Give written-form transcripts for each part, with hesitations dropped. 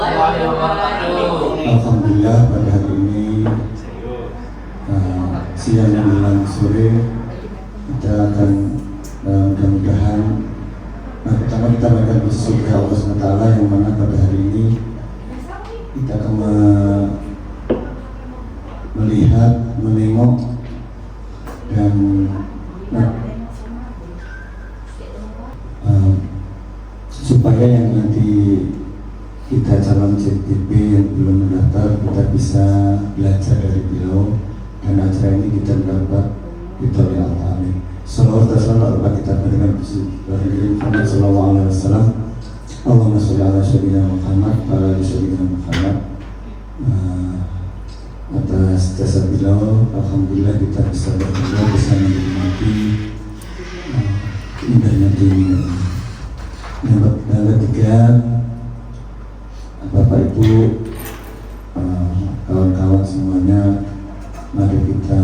Alhamdulillah pada hari ini siang menjelang sore kita akan mudah-mudahan pertama kita akan bersyukur Allah SWT yang mana pada hari ini kita akan melihat, menengok dan supaya yang nanti kita calon CTP yang belum mendaftar kita bisa belajar dari beliau, dan acara ini kita mendapat ditolak Allah. Amin. Salawat kita berikan kepada Muhammad sallallahu alaihi wasallam. Allahumma sholli ala sayyidina Muhammad wa ala ali sayyidina Muhammad. Atas jasa beliau, alhamdulillah kita bisa berkumpul, bisa menikmati indahnya dunia. Yang ketiga, Bapak Ibu, kawan-kawan semuanya, mari kita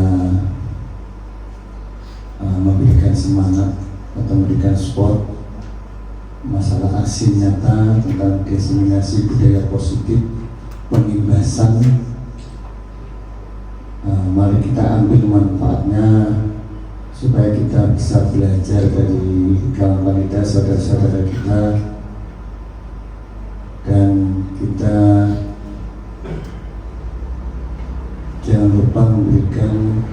memberikan semangat atau memberikan support masalah aksi nyata tentang diseminasi budaya positif pengimbasan. Mari kita ambil manfaatnya supaya kita bisa belajar dari kawan kita, saudara-saudara kita, dan kita jangan lupa memberikan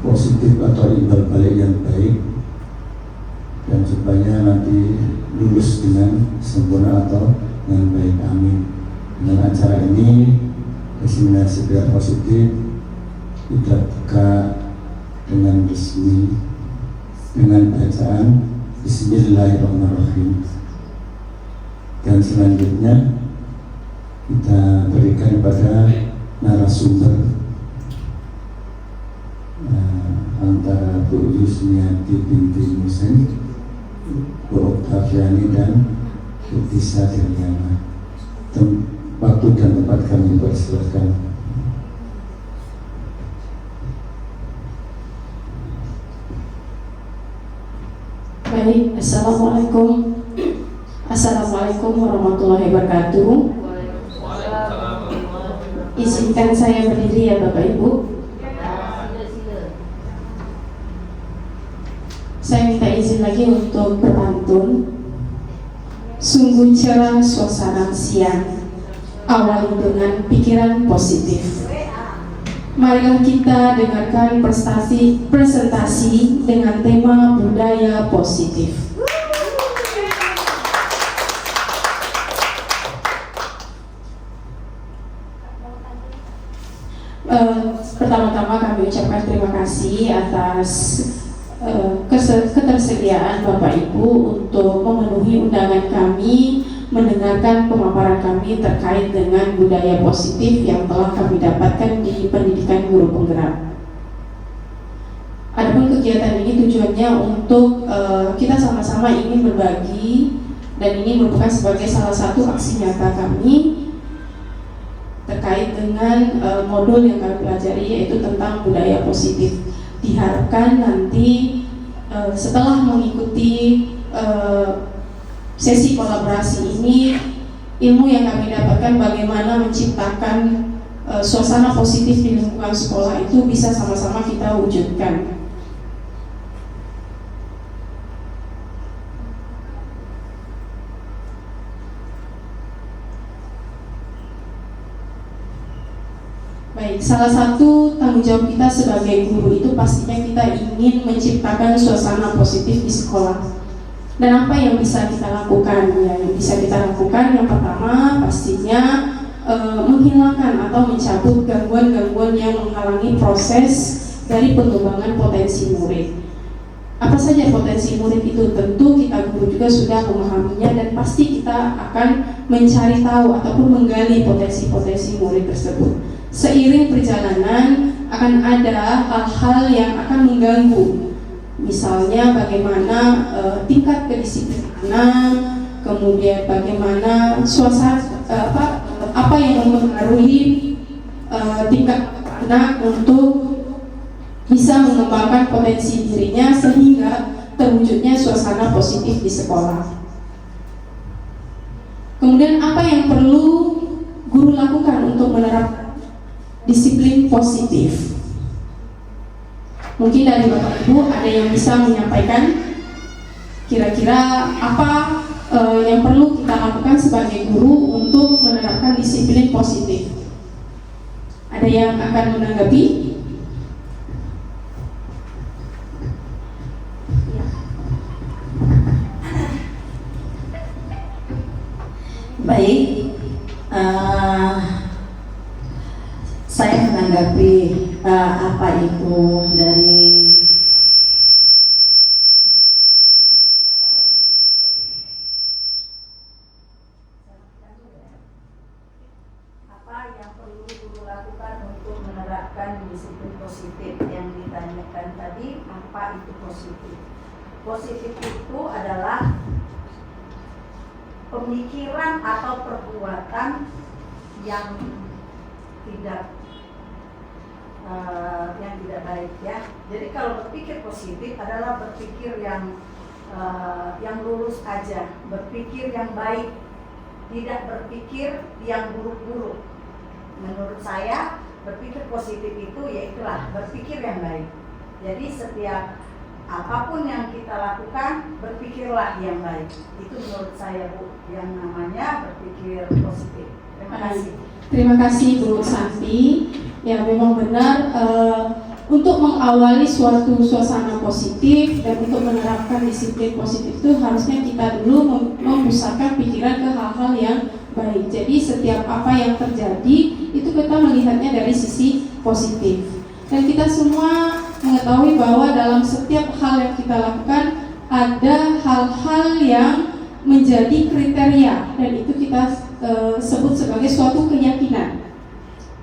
positif atau imbal balik yang baik, dan supaya nanti lulus dengan sempurna atau dengan baik. Amin. Dengan acara ini diseminasi budaya positif kita buka dengan resmi dengan bacaan Bismillahirrahmanirrahim, dan selanjutnya kita berikan kepada narasumber antara Bu Yusniati binti Musen, Bu Oktaviani dan Bu Tisa Dirgana. Waktu dan tempat kami persilakan. Baik, Assalamualaikum warahmatullahi wabarakatuh. Izinkan saya berdiri ya Bapak Ibu. Saya minta izin lagi untuk berpantun. Sungguh cerah suasana siang, awali dengan pikiran positif. Marilah kita dengarkan presentasi dengan tema budaya positif. Pertama-tama kami ucapkan terima kasih atas ketersediaan Bapak Ibu untuk memenuhi undangan kami, mendengarkan pemaparan kami terkait dengan budaya positif yang telah kami dapatkan di pendidikan guru penggerak. Adapun kegiatan ini tujuannya untuk kita sama-sama ingin berbagi, dan ini merupakan sebagai salah satu aksi nyata kami terkait dengan modul yang kami pelajari, yaitu tentang budaya positif. Diharapkan nanti setelah mengikuti sesi kolaborasi ini, ilmu yang kami dapatkan bagaimana menciptakan suasana positif di lingkungan sekolah itu bisa sama-sama kita wujudkan. Baik, salah satu tanggung jawab kita sebagai guru itu pastinya kita ingin menciptakan suasana positif di sekolah. Dan apa yang bisa kita lakukan? Ya, yang bisa kita lakukan yang pertama pastinya menghilangkan atau mencabut gangguan-gangguan yang menghalangi proses dari pengembangan potensi murid. Apa saja potensi murid itu? Tentu kita guru juga sudah memahaminya, dan pasti kita akan mencari tahu ataupun menggali potensi-potensi murid tersebut. Seiring perjalanan akan ada hal-hal yang akan mengganggu, misalnya bagaimana tingkat kedisiplinan, kemudian bagaimana suasana apa yang mempengaruhi tingkat anak untuk bisa mengembangkan potensi dirinya sehingga terwujudnya suasana positif di sekolah. Kemudian apa perlu guru lakukan untuk menerapkan disiplin positif? Mungkin dari Bapak Ibu ada yang bisa menyampaikan kira-kira apa yang perlu kita lakukan sebagai guru untuk menerapkan disiplin positif. Ada yang akan menanggapi? Ya. Baik, saya menanggapi apa itu dari apa yang perlu guru lakukan untuk menerapkan disiplin positif yang ditanyakan tadi. Apa itu positif? Positif itu adalah pemikiran atau perbuatan yang tidak baik, ya. Jadi kalau berpikir positif adalah berpikir yang lurus aja, berpikir yang baik, tidak berpikir yang buruk-buruk. Menurut saya berpikir positif itu yaitulah berpikir yang baik. Jadi setiap apapun yang kita lakukan, berpikirlah yang baik. Itu menurut saya, Bu, yang namanya berpikir positif. Terima kasih. Terima kasih Bu Santi. Ya, memang benar, untuk mengawali suatu suasana positif dan untuk menerapkan disiplin positif itu harusnya kita dulu memusatkan pikiran ke hal-hal yang baik. Jadi setiap apa yang terjadi itu kita melihatnya dari sisi positif. Dan kita semua mengetahui bahwa dalam setiap hal yang kita lakukan ada hal-hal yang menjadi kriteria, dan itu kita sebut sebagai suatu keyakinan.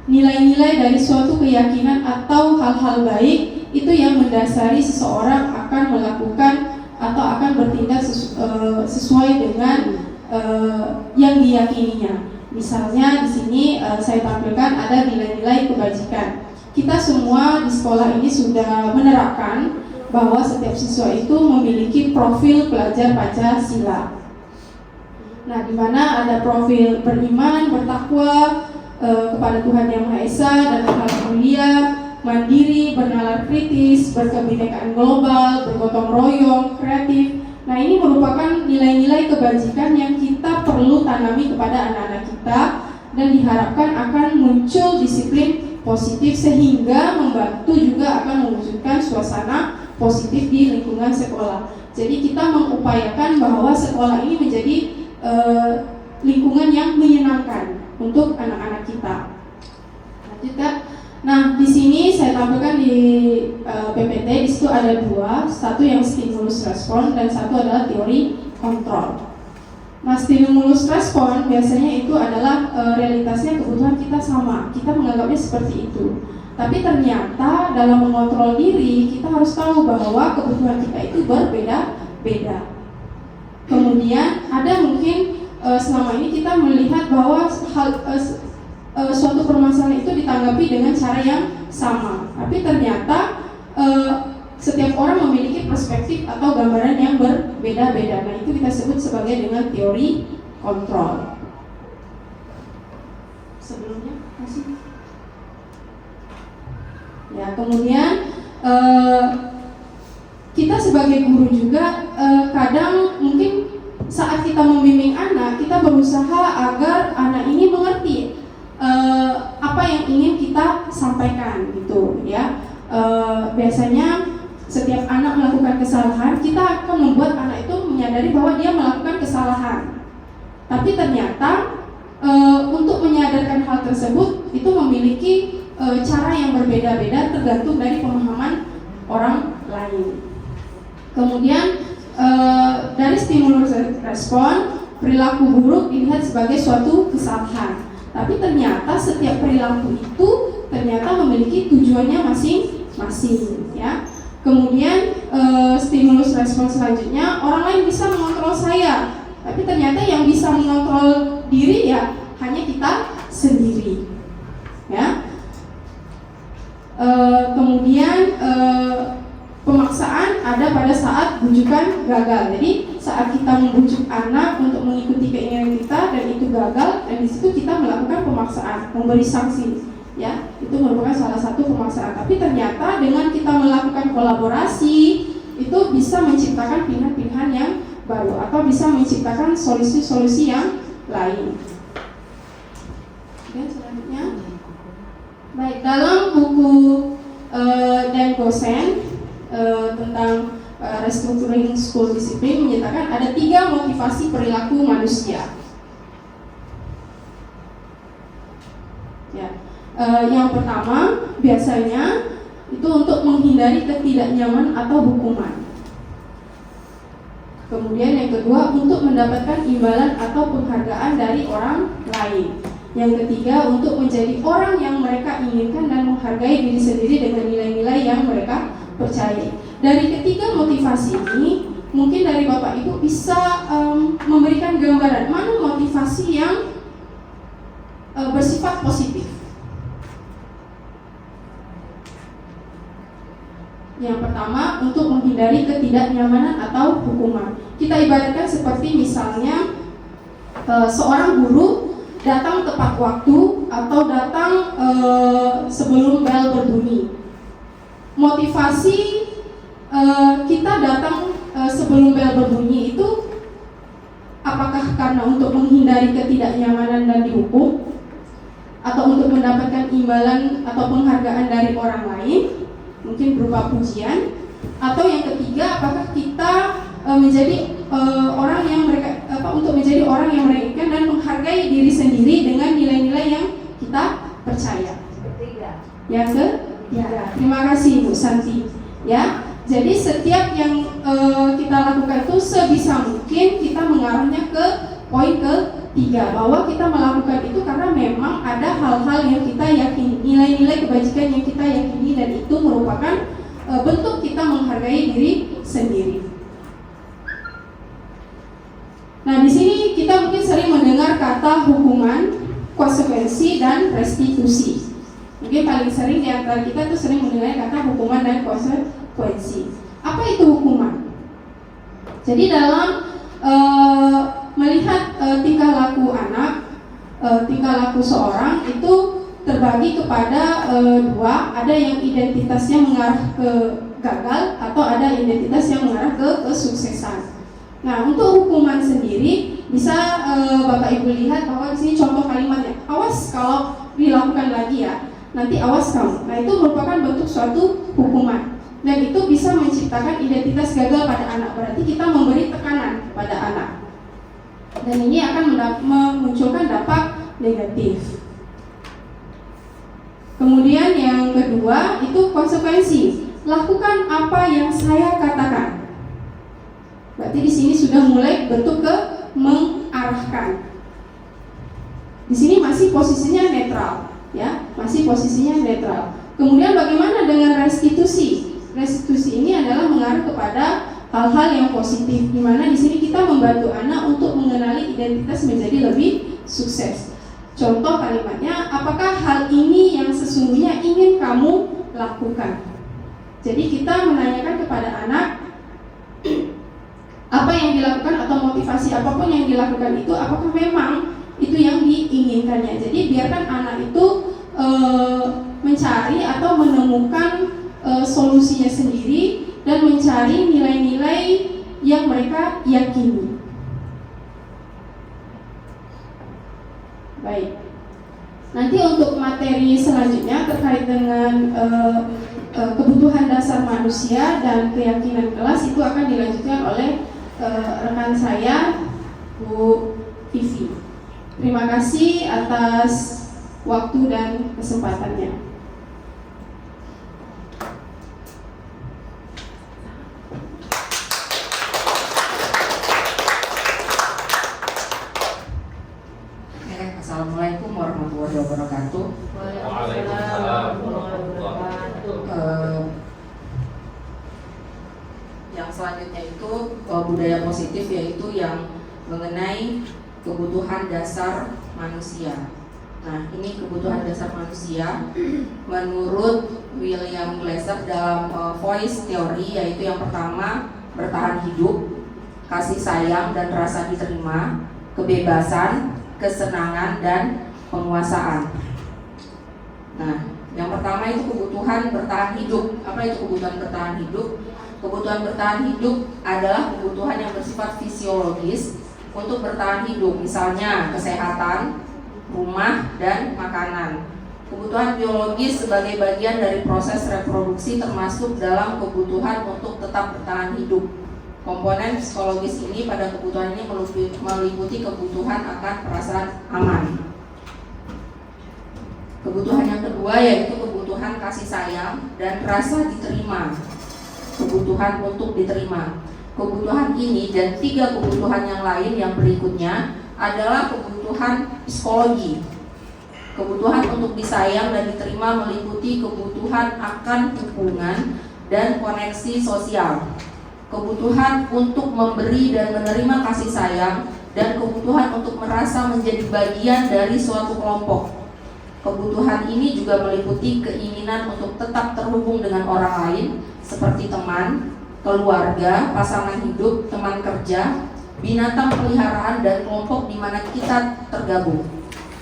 Nilai-nilai dari suatu keyakinan atau hal-hal baik itu yang mendasari seseorang akan melakukan atau akan bertindak sesuai dengan yang diyakininya. Misalnya di sini saya tampilkan ada nilai-nilai kebajikan. Kita semua di sekolah ini sudah menerapkan bahwa setiap siswa itu memiliki profil pelajar Pancasila. Nah, di mana ada profil beriman, bertakwa kepada Tuhan Yang Maha Esa dan akhlak mulia, mandiri, bernalar kritis, berkebinekaan global, bergotong royong, kreatif. Nah, ini merupakan nilai-nilai kebajikan yang kita perlu tanami kepada anak-anak kita dan diharapkan akan muncul disiplin positif sehingga membantu juga akan mewujudkan suasana positif di lingkungan sekolah. Jadi kita mengupayakan bahwa sekolah ini menjadi lingkungan yang menyenangkan untuk anak-anak kita. Lanjutkan. Nah, di sini saya tampilkan di PPT. Di situ ada dua, satu yang stimulus respon dan satu adalah teori kontrol. Nah, stimulus respon biasanya itu adalah realitasnya kebutuhan kita sama. Kita menganggapnya seperti itu. Tapi ternyata dalam mengontrol diri kita harus tahu bahwa kebutuhan kita itu berbeda-beda. Kemudian ada mungkin selama ini kita melihat bahwa suatu permasalahan itu ditanggapi dengan cara yang sama, tapi ternyata setiap orang memiliki perspektif atau gambaran yang berbeda-beda. Nah, itu kita sebut sebagai dengan teori kontrol. Sebelumnya masih ya. Kemudian kita sebagai guru juga kadang mungkin saat kita membimbing anak, kita berusaha agar anak ini mengerti apa yang ingin kita sampaikan, gitu ya. Biasanya setiap anak melakukan kesalahan, kita akan membuat anak itu menyadari bahwa dia melakukan kesalahan. Tapi ternyata untuk menyadarkan hal tersebut itu memiliki cara yang berbeda-beda tergantung dari pemahaman orang lain. Kemudian dari stimulus respon, perilaku buruk dilihat sebagai suatu kesalahan. Tapi ternyata setiap perilaku itu ternyata memiliki tujuannya masing-masing, ya. Kemudian stimulus respon selanjutnya, orang lain bisa mengontrol saya, tapi ternyata yang bisa mengontrol diri ya hanya kita sendiri, ya. Kemudian pemaksaan ada pada saat bujukan gagal. Jadi saat saat kita membujuk anak untuk mengikuti keinginan kita dan itu gagal, dan di situ kita melakukan pemaksaan, memberi sanksi, ya, itu merupakan salah satu pemaksaan. Tapi ternyata dengan kita melakukan kolaborasi itu bisa menciptakan pilihan-pilihan yang baru atau bisa menciptakan solusi-solusi yang lain. Oke, selanjutnya. Baik, dalam buku Dan Gosen tentang Restructuring School Discipline menyatakan ada 3 motivasi perilaku manusia. Ya, yang pertama biasanya itu untuk menghindari ketidaknyamanan atau hukuman. Kemudian yang kedua untuk mendapatkan imbalan atau penghargaan dari orang lain. Yang ketiga untuk menjadi orang yang mereka inginkan dan menghargai diri sendiri dengan nilai-nilai yang mereka percayai. Dari ketiga motivasi ini, mungkin dari Bapak Ibu bisa memberikan gambaran mana motivasi yang bersifat positif. Yang pertama, untuk menghindari ketidaknyamanan atau hukuman. Kita ibaratkan seperti misalnya seorang guru datang tepat waktu atau datang sebelum bel berbunyi. Motivasi kita datang sebelum bel berbunyi itu apakah karena untuk menghindari ketidaknyamanan dan dihukum, atau untuk mendapatkan imbalan atau penghargaan dari orang lain, mungkin berupa pujian, atau yang ketiga apakah kita menjadi orang yang mereka untuk menjadi orang yang mereka inginkan dan menghargai diri sendiri dengan nilai-nilai yang kita percaya. Yang ketiga. Terima kasih Bu Santi. Ya, jadi setiap yang kita lakukan itu sebisa mungkin kita mengarahnya ke poin ketiga, bahwa kita melakukan itu karena memang ada hal-hal yang kita yakini, nilai-nilai kebajikan yang kita yakini, dan itu merupakan bentuk kita menghargai diri sendiri. Nah, di sini kita mungkin sering mendengar kata hukuman, konsekuensi, dan restitusi. Mungkin paling sering di antara kita tuh sering mendengar kata hukuman dan konsekuensi. Apa itu hukuman? Jadi dalam melihat tingkah laku anak, tingkah laku seorang itu terbagi kepada dua. Ada yang identitasnya mengarah ke gagal, atau ada identitas yang mengarah ke kesuksesan. Nah, untuk hukuman sendiri bisa Bapak Ibu lihat bahwa di sini contoh kalimatnya, awas kalau dilakukan lagi ya, nanti awas kamu. Nah, itu merupakan bentuk suatu hukuman, dan itu bisa menciptakan identitas gagal pada anak. Berarti kita memberi tekanan pada anak, dan ini akan memunculkan dampak negatif. Kemudian yang kedua itu konsekuensi. Lakukan apa yang saya katakan. Berarti di sini sudah mulai bentuk ke mengarahkan. Di sini masih posisinya netral, ya, masih posisinya netral. Kemudian bagaimana dengan restitusi? Restitusi ini adalah mengarah kepada hal-hal yang positif, di mana di sini kita membantu anak untuk mengenali identitas menjadi lebih sukses. Contoh kalimatnya, apakah hal ini yang sesungguhnya ingin kamu lakukan? Jadi kita menanyakan kepada anak apa yang dilakukan atau motivasi apapun yang dilakukan itu, apakah memang itu yang diinginkannya. Jadi biarkan anak itu mencari atau menemukan solusinya sendiri dan mencari nilai-nilai yang mereka yakini. Baik. Nanti untuk materi selanjutnya terkait dengan kebutuhan dasar manusia dan keyakinan kelas itu akan dilanjutkan oleh rekan saya, Bu Vivi. Terima kasih atas waktu dan kesempatannya. Assalamualaikum warahmatullahi wabarakatuh. Waalaikumsalam warahmatullahi wabarakatuh. Yang selanjutnya itu budaya positif, yaitu yang mengenai kebutuhan dasar manusia. Nah, ini kebutuhan dasar manusia menurut William Glasser dalam Voice Theory, yaitu yang pertama bertahan hidup, kasih sayang dan rasa diterima, kebebasan, kesenangan, dan penguasaan. Nah, yang pertama itu kebutuhan bertahan hidup. Apa itu kebutuhan bertahan hidup? Kebutuhan bertahan hidup adalah kebutuhan yang bersifat fisiologis untuk bertahan hidup, misalnya kesehatan, rumah, dan makanan. Kebutuhan biologis sebagai bagian dari proses reproduksi termasuk dalam kebutuhan untuk tetap bertahan hidup. Komponen psikologis ini pada kebutuhan ini meliputi kebutuhan akan perasaan aman. Kebutuhan yang kedua yaitu kebutuhan kasih sayang dan rasa diterima. Kebutuhan untuk diterima. Kebutuhan ini dan 3 kebutuhan yang lain yang berikutnya adalah kebutuhan psikologi. Kebutuhan untuk disayang dan diterima meliputi kebutuhan akan hubungan dan koneksi sosial. Kebutuhan untuk memberi dan menerima kasih sayang dan kebutuhan untuk merasa menjadi bagian dari suatu kelompok. Kebutuhan ini juga meliputi keinginan untuk tetap terhubung dengan orang lain seperti teman, keluarga, pasangan hidup, teman kerja, binatang peliharaan, dan kelompok di mana kita tergabung.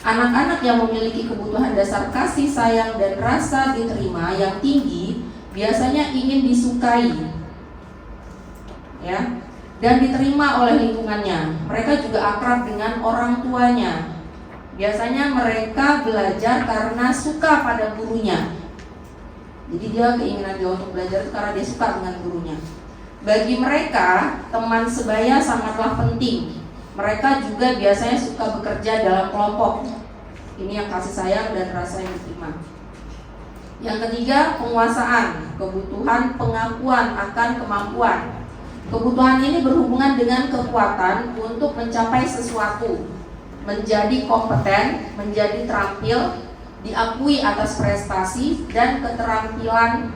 Anak-anak yang memiliki kebutuhan dasar kasih sayang dan rasa diterima yang tinggi biasanya ingin disukai, ya, dan diterima oleh lingkungannya. Mereka juga akrab dengan orang tuanya. Biasanya mereka belajar karena suka pada gurunya. Jadi dia keinginan dia untuk belajar itu karena dia suka dengan gurunya. Bagi mereka, teman sebaya sangatlah penting. Mereka juga biasanya suka bekerja dalam kelompok. Ini yang kasih sayang dan rasa yang diterima. Yang ketiga, penguasaan, kebutuhan pengakuan akan kemampuan. Kebutuhan ini berhubungan dengan kekuatan untuk mencapai sesuatu, menjadi kompeten, menjadi terampil, diakui atas prestasi dan keterampilan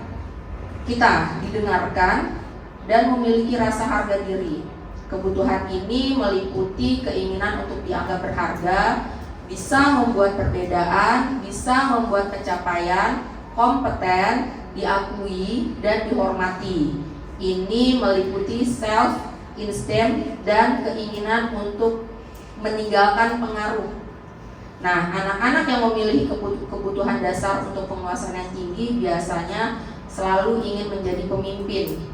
kita, didengarkan, dan memiliki rasa harga diri. Kebutuhan ini meliputi keinginan untuk dianggap berharga, bisa membuat perbedaan, bisa membuat pencapaian, kompeten, diakui, dan dihormati. Ini meliputi self-esteem dan keinginan untuk meninggalkan pengaruh. Nah, anak-anak yang memiliki kebutuhan dasar untuk penguasaan yang tinggi biasanya selalu ingin menjadi pemimpin.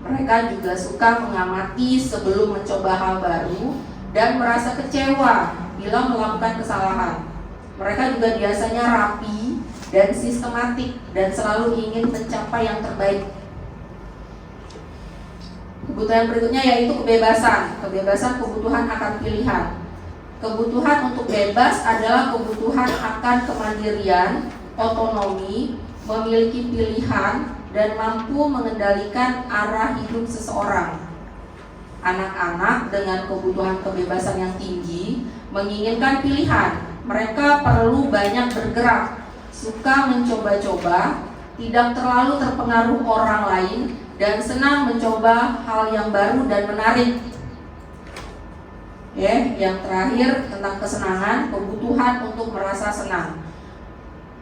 Mereka juga suka mengamati sebelum mencoba hal baru dan merasa kecewa bila melakukan kesalahan. Mereka juga biasanya rapi dan sistematik dan selalu ingin mencapai yang terbaik. Kebutuhan berikutnya yaitu kebebasan. Kebebasan kebutuhan akan pilihan. Kebutuhan untuk bebas adalah kebutuhan akan kemandirian, otonomi, memiliki pilihan, dan mampu mengendalikan arah hidup seseorang. Anak-anak dengan kebutuhan kebebasan yang tinggi menginginkan pilihan. Mereka perlu banyak bergerak, suka mencoba-coba, tidak terlalu terpengaruh orang lain, dan senang mencoba hal yang baru dan menarik. Yang terakhir tentang kesenangan, kebutuhan untuk merasa senang.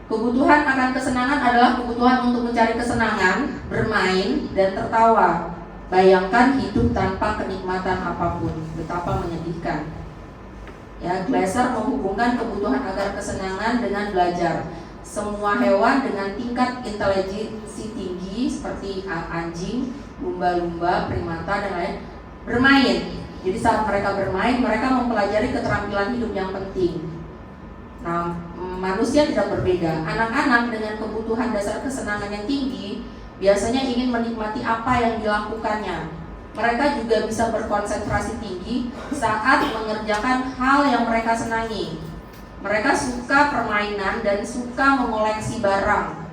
Kebutuhan akan kesenangan adalah kebutuhan untuk mencari kesenangan, bermain, dan tertawa. Bayangkan hidup tanpa kenikmatan apapun, betapa menyedihkan. Glasser menghubungkan kebutuhan agar kesenangan dengan belajar. Semua hewan dengan tingkat intelijensi tinggi seperti anjing, lumba-lumba, primata, dan lain bermain. Jadi saat mereka bermain, mereka mempelajari keterampilan hidup yang penting. Nah, manusia tidak berbeda. Anak-anak dengan kebutuhan dasar kesenangan yang tinggi biasanya ingin menikmati apa yang dilakukannya. Mereka juga bisa berkonsentrasi tinggi saat mengerjakan hal yang mereka senangi. Mereka suka permainan dan suka mengoleksi barang,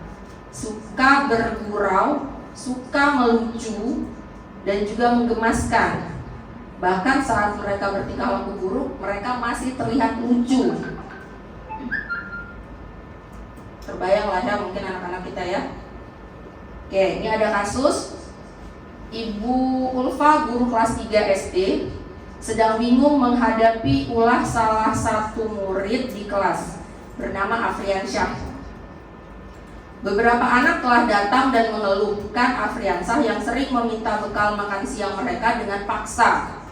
suka bergurau, suka melucu, dan juga menggemaskan. Bahkan saat mereka bertingkah laku buruk, mereka masih terlihat lucu. Terbayanglah ya mungkin anak-anak kita ya. Oke, ini ada kasus Ibu Ulfa, guru kelas 3 SD, sedang bingung menghadapi ulah salah satu murid di kelas bernama Afriansyah. Beberapa anak telah datang dan mengeluhkan Afriansah yang sering meminta bekal makan siang mereka dengan paksa.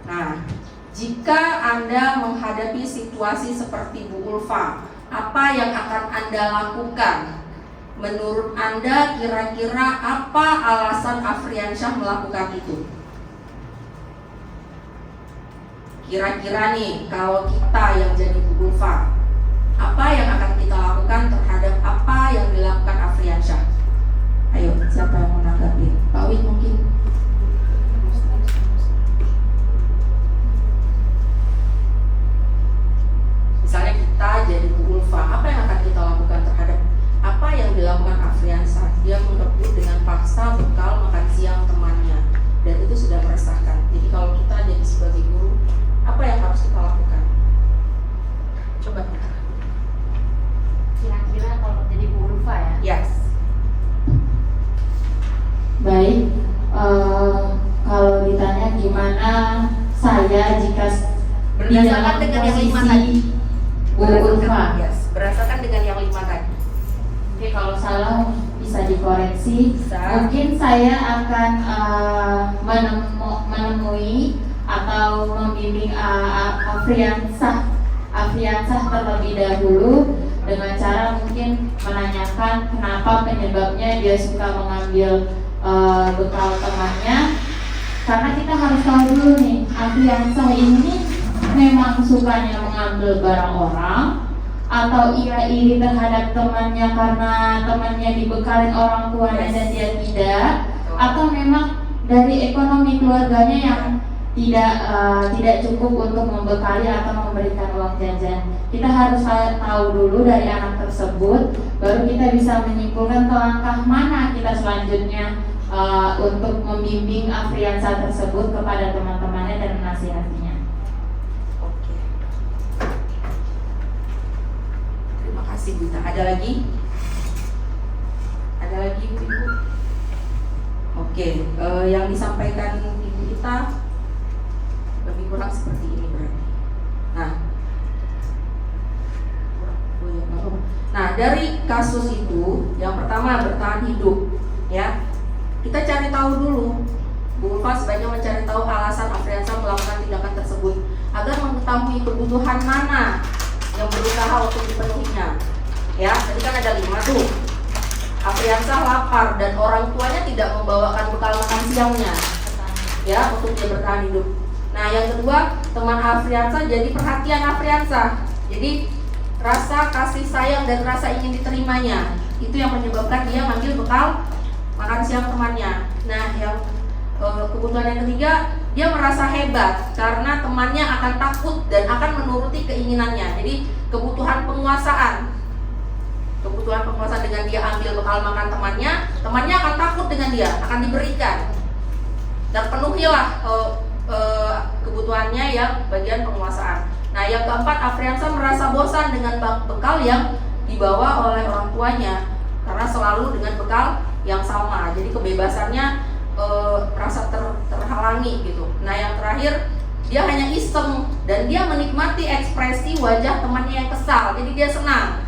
Nah, jika Anda menghadapi situasi seperti Bu Ulfa, apa yang akan Anda lakukan? Menurut Anda kira-kira apa alasan Afriansyah melakukan itu? Kira-kira nih, kalau kita yang jadi Bu Ulfa, apa yang akan kita lakukan terhadap apa yang dilakukan Afriansyah? Ayo, siapa yang mau menanggapi? Pak Wid mungkin. Misalnya kita jadi Bu Ulfa, apa yang akan kita lakukan terhadap apa yang dilakukan Afriansyah? Dia merebut dengan paksa bekal makan siang temannya, dan itu sudah meresahkan. Jadi kalau kita jadi sebagai guru, apa yang harus kita lakukan? Coba kita. Kira-kira kalau jadi Bu Ulfa ya? Yes. Baik, kalau ditanya gimana saya jika di Berdasarkan dalam dengan yang 5 posisi tadi. Bu Ulfa. Yes, berdasarkan dengan yang 5 tadi. Oke, kalau salah bisa dikoreksi. Bisa. Mungkin saya akan menemui atau membimbing Afriansyah terlebih dahulu dengan cara mungkin menanyakan kenapa penyebabnya dia suka mengambil bekal temannya. Karena kita harus tahu dulu nih, Afriansyah ini memang sukanya mengambil barang orang, atau ia iri terhadap temannya karena temannya dibekalin orang tuanya dan dia tidak, atau memang dari ekonomi keluarganya yang tidak cukup untuk membekali atau memberikan uang jajan. Kita harus tahu dulu dari anak tersebut, baru kita bisa menyimpulkan ke langkah mana kita selanjutnya untuk membimbing Afriansyah tersebut kepada teman-temannya dan menasihatinya. Oke. Terima kasih Bu Ita. Ada lagi? Ada lagi Ibu? Oke, yang disampaikan Ibu Ita lebih kurang seperti ini berarti. Nah, dari kasus itu, yang pertama bertahan hidup, ya. Kita cari tahu dulu. Bu Ulfa sebaiknya mencari tahu alasan Afriansyah melakukan tindakan tersebut agar mengetahui kebutuhan mana yang berusaha untuk dipenuhinya. Ya, tadi kan ada 5 tuh. Afriansyah lapar dan orang tuanya tidak membawakan bekal makan siangnya, ya, untuk dia bertahan hidup. Nah, yang kedua, teman Afriansyah jadi perhatian Afriansyah. Jadi rasa kasih sayang dan rasa ingin diterimanya itu yang menyebabkan dia ngambil bekal makan siang temannya. Nah, yang kebutuhan yang ketiga, dia merasa hebat karena temannya akan takut dan akan menuruti keinginannya. Jadi kebutuhan penguasaan dengan dia ambil bekal makan temannya akan takut dengan dia, akan diberikan. Dan penuhilah kebutuhannya yang bagian penguasaan. Nah, yang keempat, Afriansyah merasa bosan dengan bekal yang dibawa oleh orang tuanya karena selalu dengan bekal yang sama. Jadi kebebasannya merasa terhalangi gitu. Nah, yang terakhir, dia hanya iseng dan dia menikmati ekspresi wajah temannya yang kesal. Jadi dia senang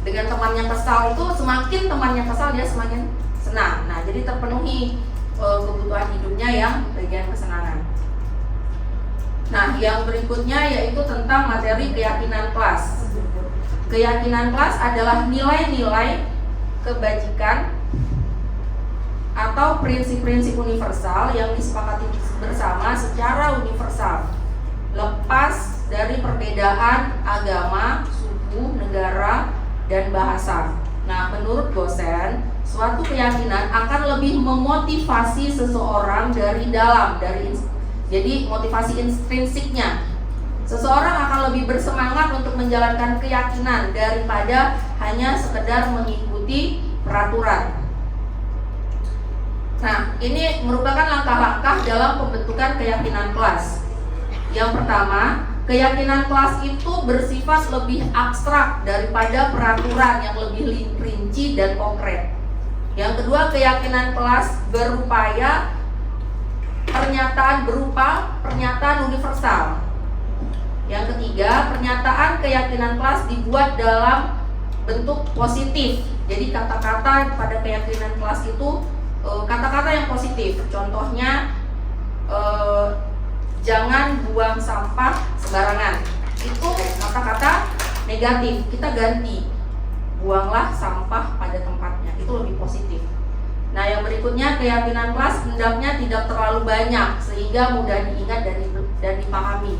dengan temannya kesal itu. Semakin temannya kesal, dia semakin senang. Nah, jadi terpenuhi kebutuhan hidupnya yang bagian kesenangan. Nah, yang berikutnya yaitu tentang materi keyakinan kelas. Keyakinan kelas adalah nilai-nilai kebajikan atau prinsip-prinsip universal yang disepakati bersama secara universal, lepas dari perbedaan agama, suku, negara, dan bahasa. Nah, menurut dosen, suatu keyakinan akan lebih memotivasi seseorang dari dalam, jadi motivasi intrinsiknya. Seseorang akan lebih bersemangat untuk menjalankan keyakinan daripada hanya sekedar mengikuti peraturan. Nah, ini merupakan langkah-langkah dalam pembentukan keyakinan kelas. Yang pertama, keyakinan kelas itu bersifat lebih abstrak daripada peraturan yang lebih rinci dan konkret. Yang kedua, keyakinan kelas berupaya berupa pernyataan universal. Yang ketiga, pernyataan keyakinan kelas dibuat dalam bentuk positif. Jadi kata-kata pada keyakinan kelas itu kata-kata yang positif. Contohnya jangan buang sampah sembarangan. Itu kata-kata negatif. Kita ganti, buanglah sampah pada tempatnya. Itu lebih positif. Nah, yang berikutnya keyakinan kelas hendaknya tidak terlalu banyak sehingga mudah diingat dan dipahami.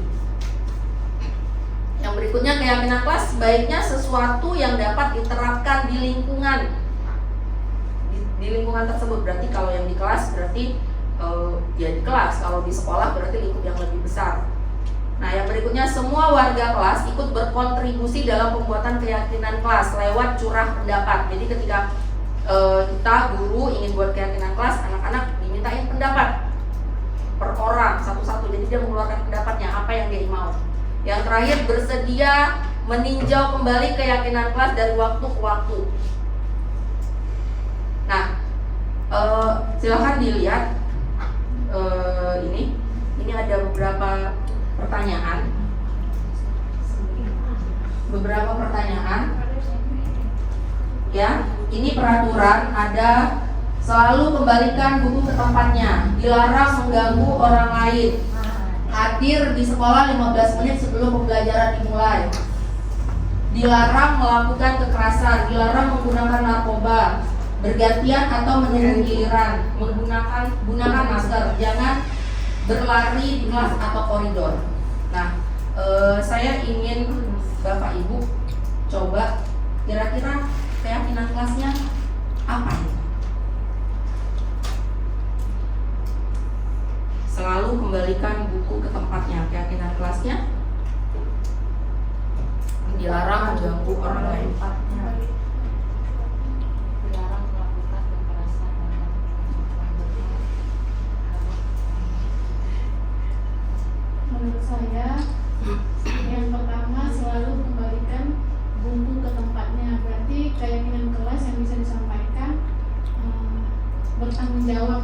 Yang berikutnya keyakinan kelas sebaiknya sesuatu yang dapat diterapkan di lingkungan. Di lingkungan tersebut, berarti kalau yang di kelas berarti ya di kelas, kalau di sekolah berarti lingkup yang lebih besar. Nah, yang berikutnya semua warga kelas ikut berkontribusi dalam pembuatan keyakinan kelas lewat curah pendapat. Jadi ketika kita guru ingin buat keyakinan kelas, anak-anak dimintain pendapat per orang satu-satu. Jadi dia mengeluarkan pendapatnya apa yang dia mau. Yang terakhir, bersedia meninjau kembali keyakinan kelas dari waktu ke waktu. Nah, silakan dilihat ini ada beberapa pertanyaan. Ya, ini peraturan ada selalu kembalikan buku ke tempatnya, dilarang mengganggu orang lain, hadir di sekolah 15 menit sebelum pembelajaran dimulai, dilarang melakukan kekerasan, dilarang menggunakan narkoba, bergantian atau menunggu giliran, gunakan masker, jangan berlari di kelas atau koridor. Nah, saya ingin Bapak Ibu coba kira-kira keyakinan kelasnya apa ini? Selalu kembalikan buku ke tempatnya, keyakinan kelasnya dilarang mengganggu orang lain. Dilarang melakukan kekerasan. Menurut saya, yang pertama selalu kembalikan buku ke tempatnya. Berarti keyakinan kelas yang bisa disampaikan bertanggung jawab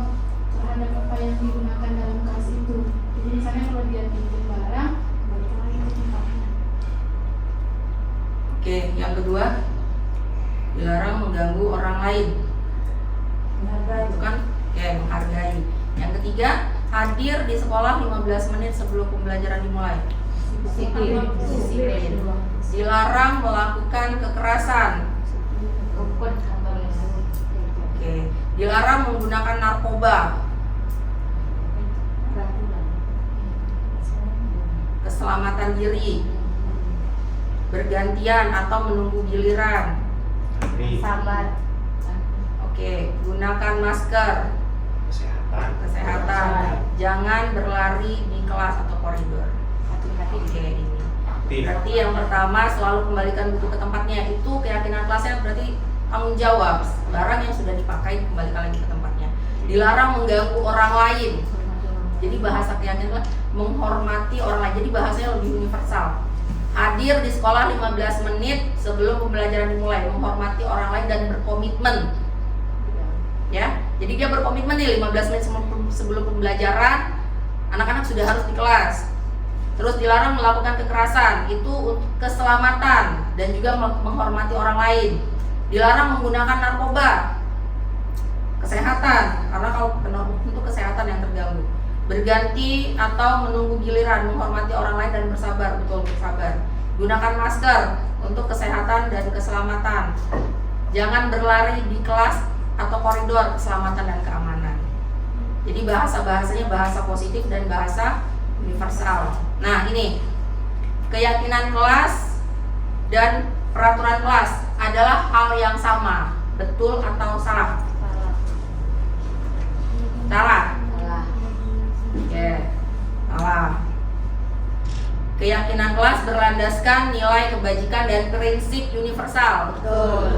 terhadap apa yang digunakan dalam kelas itu. Jadi misalnya kalau dia pinjam barang, kembalikan lagi ke tempatnya. Oke, yang kedua, dilarang mengganggu orang lain. Bukan? Oke, menghargai. Yang ketiga, hadir di sekolah 15 menit sebelum pembelajaran dimulai. Disiplin. Dilarang melakukan kekerasan. Oke, dilarang menggunakan narkoba. Keselamatan diri, bergantian atau menunggu giliran. Sabar. Oke, gunakan masker. Kesehatan. Jangan berlari di kelas atau koridor. Oke, ini. Berarti yang pertama selalu kembalikan buku ke tempatnya. Itu keyakinan kelasnya berarti tanggung jawab. Barang yang sudah dipakai kembalikan lagi ke tempatnya. Dilarang mengganggu orang lain. Jadi bahasa keyakinan menghormati orang lain. Jadi bahasanya lebih universal. Hadir di sekolah 15 menit sebelum pembelajaran dimulai, menghormati orang lain dan berkomitmen. Ya, jadi dia berkomitmen nih 15 menit sebelum pembelajaran, anak-anak sudah harus di kelas. Terus dilarang melakukan kekerasan, itu untuk keselamatan dan juga menghormati orang lain. Dilarang menggunakan narkoba, kesehatan, karena kalau untuk kesehatan yang terganggu. Berganti atau menunggu giliran, menghormati orang lain dan bersabar, betul bersabar. Gunakan masker untuk kesehatan dan keselamatan. Jangan berlari di kelas atau koridor, keselamatan dan keamanan. Jadi bahasa-bahasanya bahasa positif dan bahasa universal. Nah, ini keyakinan kelas dan peraturan kelas adalah hal yang sama, betul atau salah? Salah. Oke, salah. Keyakinan kelas berlandaskan nilai kebajikan dan prinsip universal. Betul.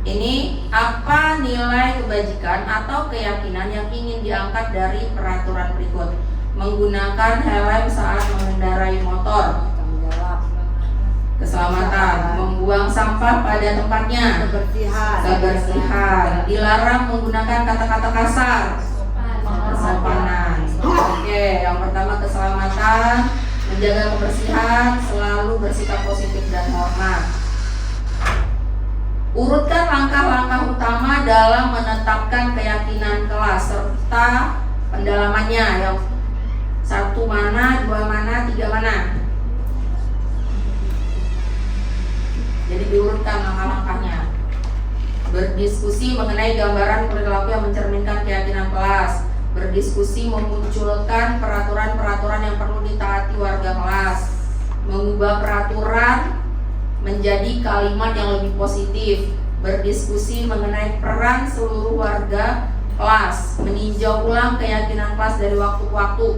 Ini apa nilai kebajikan atau keyakinan yang ingin diangkat dari peraturan berikut? Menggunakan helm saat mengendarai motor, keselamatan, membuang sampah pada tempatnya, kebersihan, dilarang menggunakan kata-kata kasar, kesopanan. Oke, yang pertama keselamatan, menjaga kebersihan, selalu bersikap positif dan hormat. Urutkan langkah-langkah utama dalam menetapkan keyakinan kelas serta pendalamannya. Yang 1 mana, 2 mana, 3 mana. Jadi diurutkan langkah-langkahnya. Berdiskusi mengenai gambaran perilaku yang mencerminkan keyakinan kelas. Berdiskusi memunculkan peraturan-peraturan yang perlu ditaati warga kelas. Mengubah peraturan menjadi kalimat yang lebih positif. Berdiskusi mengenai peran seluruh warga kelas. Meninjau ulang keyakinan kelas dari waktu ke waktu.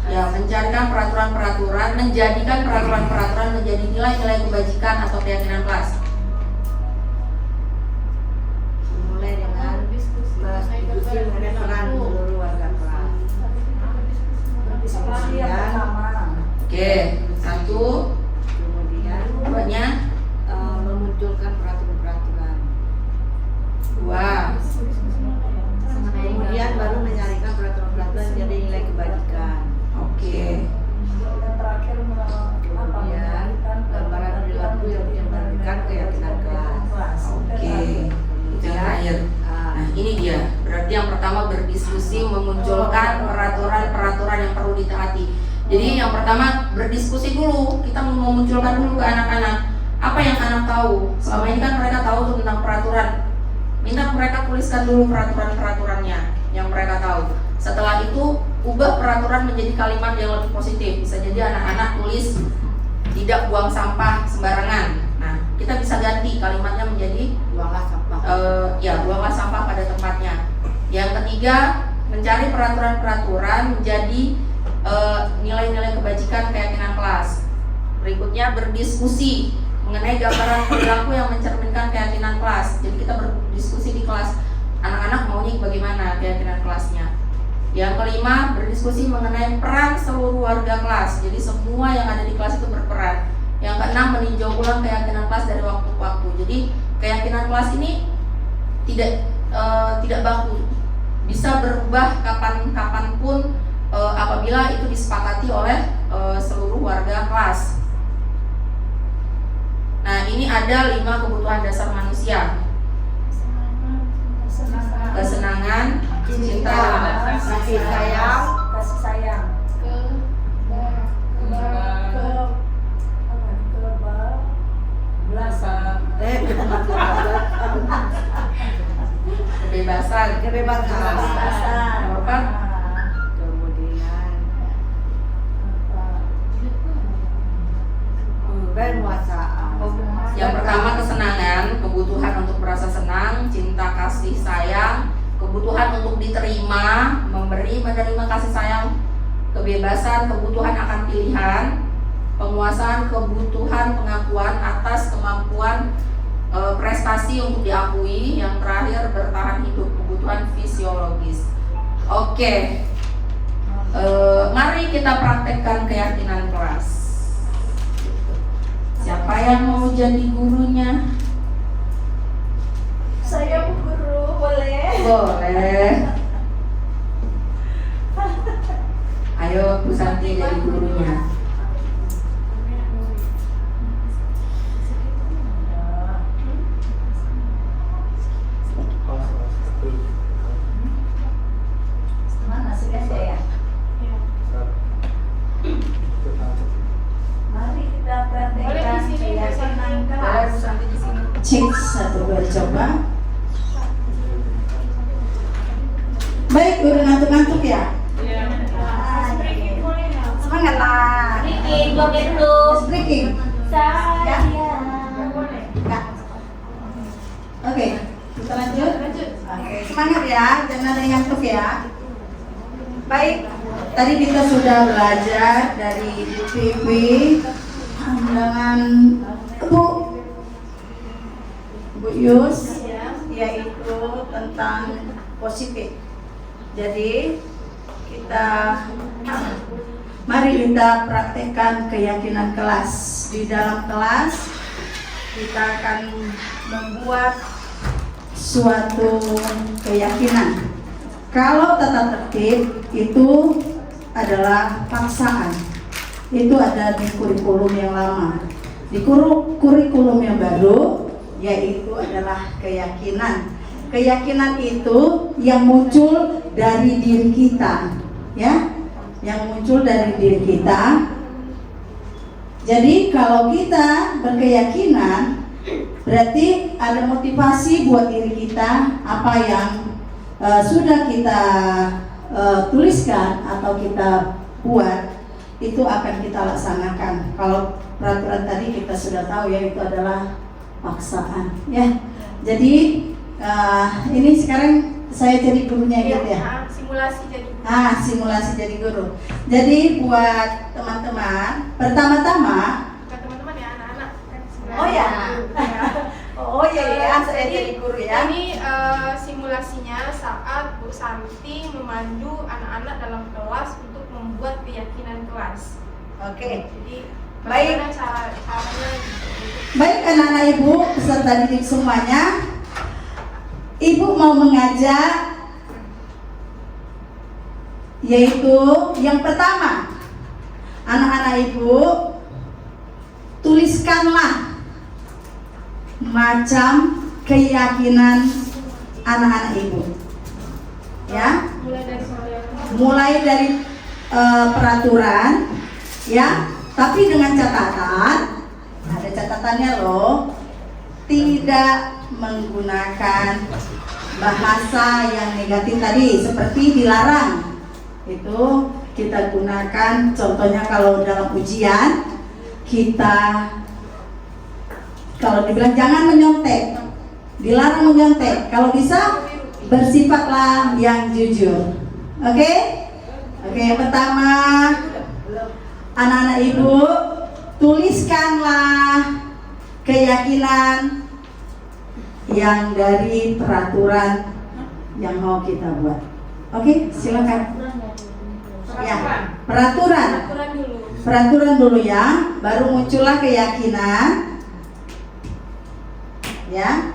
Mencarikan peraturan-peraturan, menjadikan peraturan-peraturan menjadi nilai-nilai kebajikan atau keyakinan kelas. Mulai dengan berdiskusi mengenai peran seluruh warga kelas. Berdiskusi yang pertama. Oke, 1. Kemudian Banyak. memunculkan peraturan-peraturan. 2. Kemudian baru menyarikan peraturan-peraturan jadi nilai kebajikan. Oke. Dan terakhir kemudian gambaran perilaku yang mencerminkan keyakinan kelas. Oke. Itu yang terakhir. Nah, ini dia. Berarti yang pertama berdiskusi memunculkan peraturan-peraturan yang perlu ditaati. Jadi yang pertama berdiskusi dulu. Kita memunculkan dulu ke anak-anak apa yang anak tahu. Selama ini kan mereka tahu tentang peraturan. Minta mereka tuliskan dulu peraturan-peraturannya yang mereka tahu. Setelah itu ubah peraturan menjadi kalimat yang lebih positif. Bisa jadi anak-anak tulis tidak buang sampah sembarangan. Nah, kita bisa ganti kalimatnya menjadi Buanglah sampah. buanglah sampah pada tempatnya. Yang ketiga, mencari peraturan-peraturan menjadi nilai-nilai kebajikan keyakinan kelas. Berikutnya berdiskusi mengenai gambaran perilaku yang mencerminkan keyakinan kelas. Jadi kita berdiskusi di kelas, anak-anak maunya bagaimana keyakinan kelasnya. Yang kelima, berdiskusi mengenai peran seluruh warga kelas. Jadi semua yang ada di kelas itu berperan. Yang keenam, meninjau ulang keyakinan kelas dari waktu ke waktu. Jadi keyakinan kelas ini tidak baku, bisa berubah kapanpun apabila itu disepakati oleh seluruh warga kelas. Nah, ini ada 5 kebutuhan dasar manusia: kesenangan, cinta, kasih sayang, kebebasan. Nomor 4, kemudian penguasaan. yang pertama kesenangan, kebutuhan untuk merasa senang, cinta, kasih sayang, kebutuhan untuk diterima, memberi, menerima kasih sayang, kebebasan, kebutuhan akan pilihan, penguasaan, kebutuhan pengakuan atas kemampuan prestasi untuk diakui, yang terakhir bertahan hidup, kebutuhan fisiologis. Oke, mari kita praktekkan keyakinan kelas. Siapa yang mau jadi gurunya? Saya Bu Guru, boleh? Boleh. Ayo Bu Santi jadi gurunya. Mana sih ya? Mari kita praktekkan keyakinan Boleh kelas. Bu Santi di sini. Cek 1 2 coba. Baik, udah ngantuk-ngantuk ya? Semangat lah. Bikin joget dulu. Breaking. Saya. Oke, kita lanjut. Oke, semangat ya, jangan ada yang ngantuk ya. Baik, tadi kita sudah belajar dari BPP dengan Bu Yus, yaitu tentang positif. Jadi mari kita praktekkan keyakinan kelas. Di dalam kelas kita akan membuat suatu keyakinan. Kalau tata tertib itu adalah paksaan. Itu ada di kurikulum yang lama. Di kurikulum yang baru, yaitu adalah keyakinan. Keyakinan itu yang muncul dari diri kita, ya, yang muncul dari diri kita. Jadi kalau kita berkeyakinan, berarti ada motivasi buat diri kita. Apa yang sudah kita tuliskan atau kita buat, itu akan kita laksanakan. Kalau peraturan tadi kita sudah tahu ya, itu adalah paksaan, ya. Jadi ini sekarang saya jadi gurunya gitu ya. Simulasi jadi guru. Simulasi jadi guru. Jadi buat teman-teman, pertama-tama, Bukan teman-teman ya, anak-anak kan simulasi. oh ya, oh ya, saya jadi guru ya. Ini simulasinya saat Bu Santi memandu anak-anak dalam kelas untuk membuat keyakinan kelas. Oke. Jadi Baik. bagaimana caranya gitu. Baik anak-anak ibu peserta didik semuanya, ibu mau mengajak, yaitu yang pertama, anak-anak ibu tuliskanlah macam keyakinan anak-anak ibu, ya. Mulai dari peraturan, ya. Tapi dengan catatan, ada catatannya loh, tidak menggunakan bahasa yang negatif tadi, seperti dilarang. Itu kita gunakan, contohnya kalau dalam ujian, kita kalau dibilang jangan menyontek, dilarang menyontek. Kalau bisa, bersifatlah yang jujur. Oke? Oke, yang pertama, anak-anak ibu, tuliskanlah keyakinan yang dari peraturan yang mau kita buat. Oke, silakan. Ya, peraturan. Peraturan dulu ya, baru muncullah keyakinan. Ya.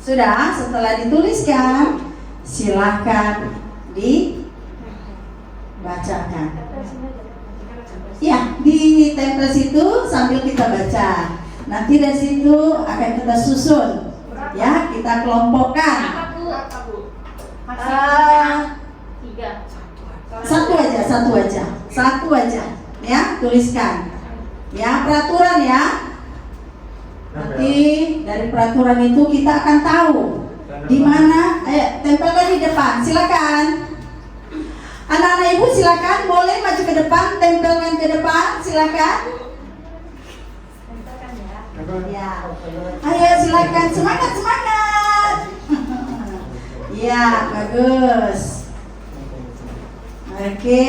Sudah, setelah dituliskan, silakan dibacakan. Ya, di tempel situ sambil kita baca. Nanti dari situ akan kita susun. Ya, kita kelompokkan. Tiga. Satu aja. Ya, tuliskan. Ya, peraturan ya. Nanti dari peraturan itu kita akan tahu di mana. Ayo, tempelkan di depan. Silakan. Anak-anak ibu silakan, boleh maju ke depan, tempelkan ke depan, silakan. Ya. Ayo silakan, semangat. Ya, bagus. Oke.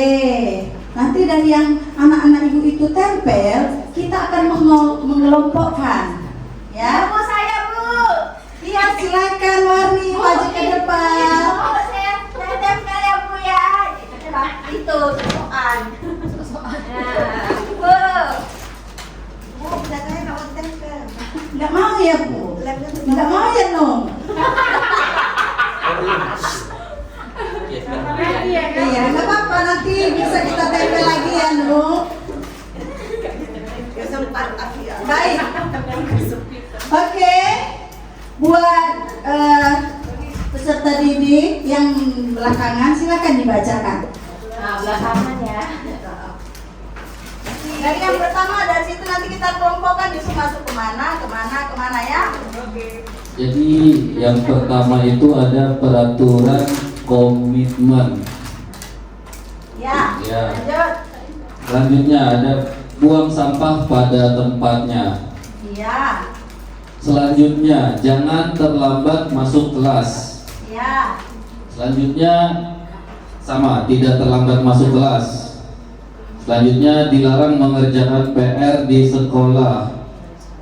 Nanti dari yang anak-anak ibu itu tempel, kita akan mengelompokkan. Ya. Bu, saya Bu. Iya, silakan Warni maju ke depan. Oh, saya tempel ya Bu ya. Itu soal. Nah, Bu. Bu, saya mau tempel. Enggak mau ya, Bu? Enggak mau ya, Nong? Iya, enggak apa-apa, nanti bisa kita tempel lagi ya, Nong. Baik. Oke. Buat peserta didik yang belakangan silakan dibacakan. Nah, belakangan ya. Dari yang pertama, dari situ nanti kita kelompokkan disuruh masuk kemana ya. Jadi yang pertama itu ada peraturan komitmen. Ya. Ya. Lanjut. Selanjutnya ada buang sampah pada tempatnya. Iya. Selanjutnya jangan terlambat masuk kelas. Iya. Selanjutnya sama, tidak terlambat masuk kelas. Selanjutnya dilarang mengerjakan PR di sekolah.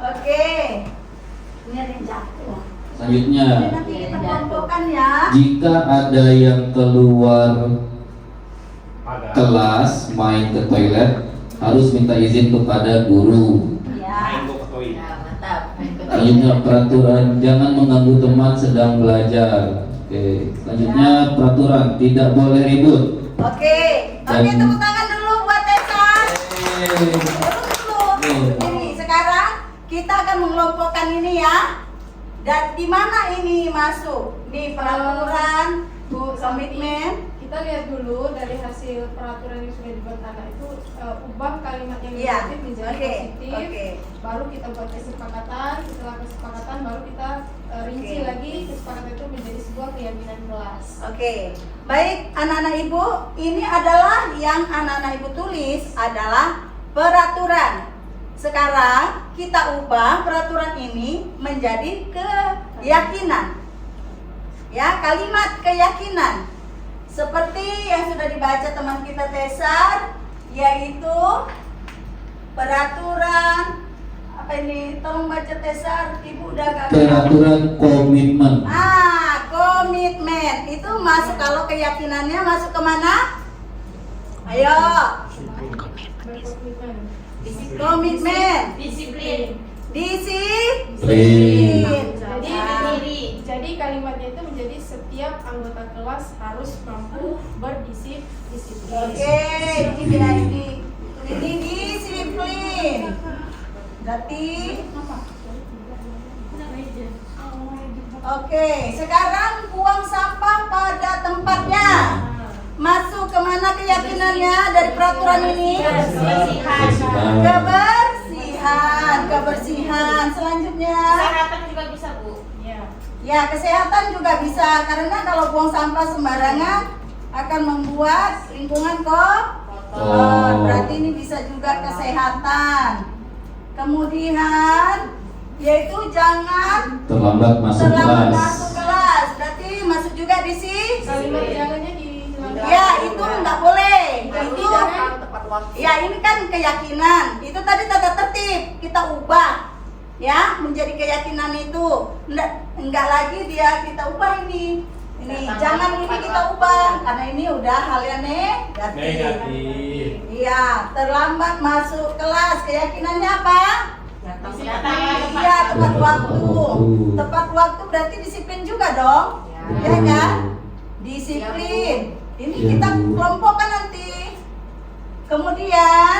Oke. Ini ada yang jatuh. Selanjutnya, Nanti kita kelompokkan ya. jika ada yang keluar kelas main ke toilet, harus minta izin kepada guru. Ya. Ya, mantap. Selanjutnya peraturan jangan mengganggu teman sedang belajar. Oke. Selanjutnya peraturan tidak boleh ribut. Oke, tepuk tangan dulu buat Tessa. Nih. Ini sekarang kita akan mengelompokkan ini ya. Dan di mana ini masuk? Nih peraturan, komitmen. Kita lihat dulu dari hasil peraturan yang sudah dibuat anak itu, ubah kalimat yang Iya. negatif menjadi Oke, positif. oke. Baru kita buat kesepakatan. Setelah kesepakatan baru kita rinci Oke. lagi kesepakatan itu menjadi sebuah keyakinan kelas. Oke, baik anak-anak ibu, ini adalah yang anak-anak ibu tulis adalah peraturan. Sekarang kita ubah peraturan ini menjadi keyakinan. Ya, kalimat keyakinan. Seperti yang sudah dibaca teman kita Tesar, yaitu peraturan apa ini? Tolong baca Tesar, ibu udah agak. Peraturan komitmen. Komitmen itu masuk, kalau keyakinannya masuk kemana? Ayo, Berkomitmen. komitmen, Disiplin. disiplin. Jadi kalimatnya itu menjadi setiap anggota kelas harus mampu berdisiplin. Oke, ini beda ini disiplin. Berarti oke, sekarang buang sampah pada tempatnya. Masuk kemana keyakinannya dari peraturan ini? Kebersihan. Selanjutnya, Kesehatan juga bisa, Bu. ya kesehatan juga bisa, karena kalau buang sampah sembarangan akan membuat lingkungan kotor. Berarti ini bisa juga kesehatan. Kemudian yaitu jangan Terlambat masuk terlambat kelas. masuk kelas. Berarti masuk juga di sini. Kalimat jangannya dihilangkan. Ya, itu nggak boleh. Itu tepat waktu. ya, ini kan keyakinan. Itu tadi tata tertib kita ubah ya menjadi keyakinan itu. Enggak lagi dia kita ubah ini. Ini jangan ini kita ubah karena ini udah hal yang negatif. Iya, terlambat masuk kelas. Keyakinannya apa? Iya, tepat waktu. Tepat waktu berarti disiplin juga dong. Ya kan? Disiplin. Ini kita kelompokkan nanti. Kemudian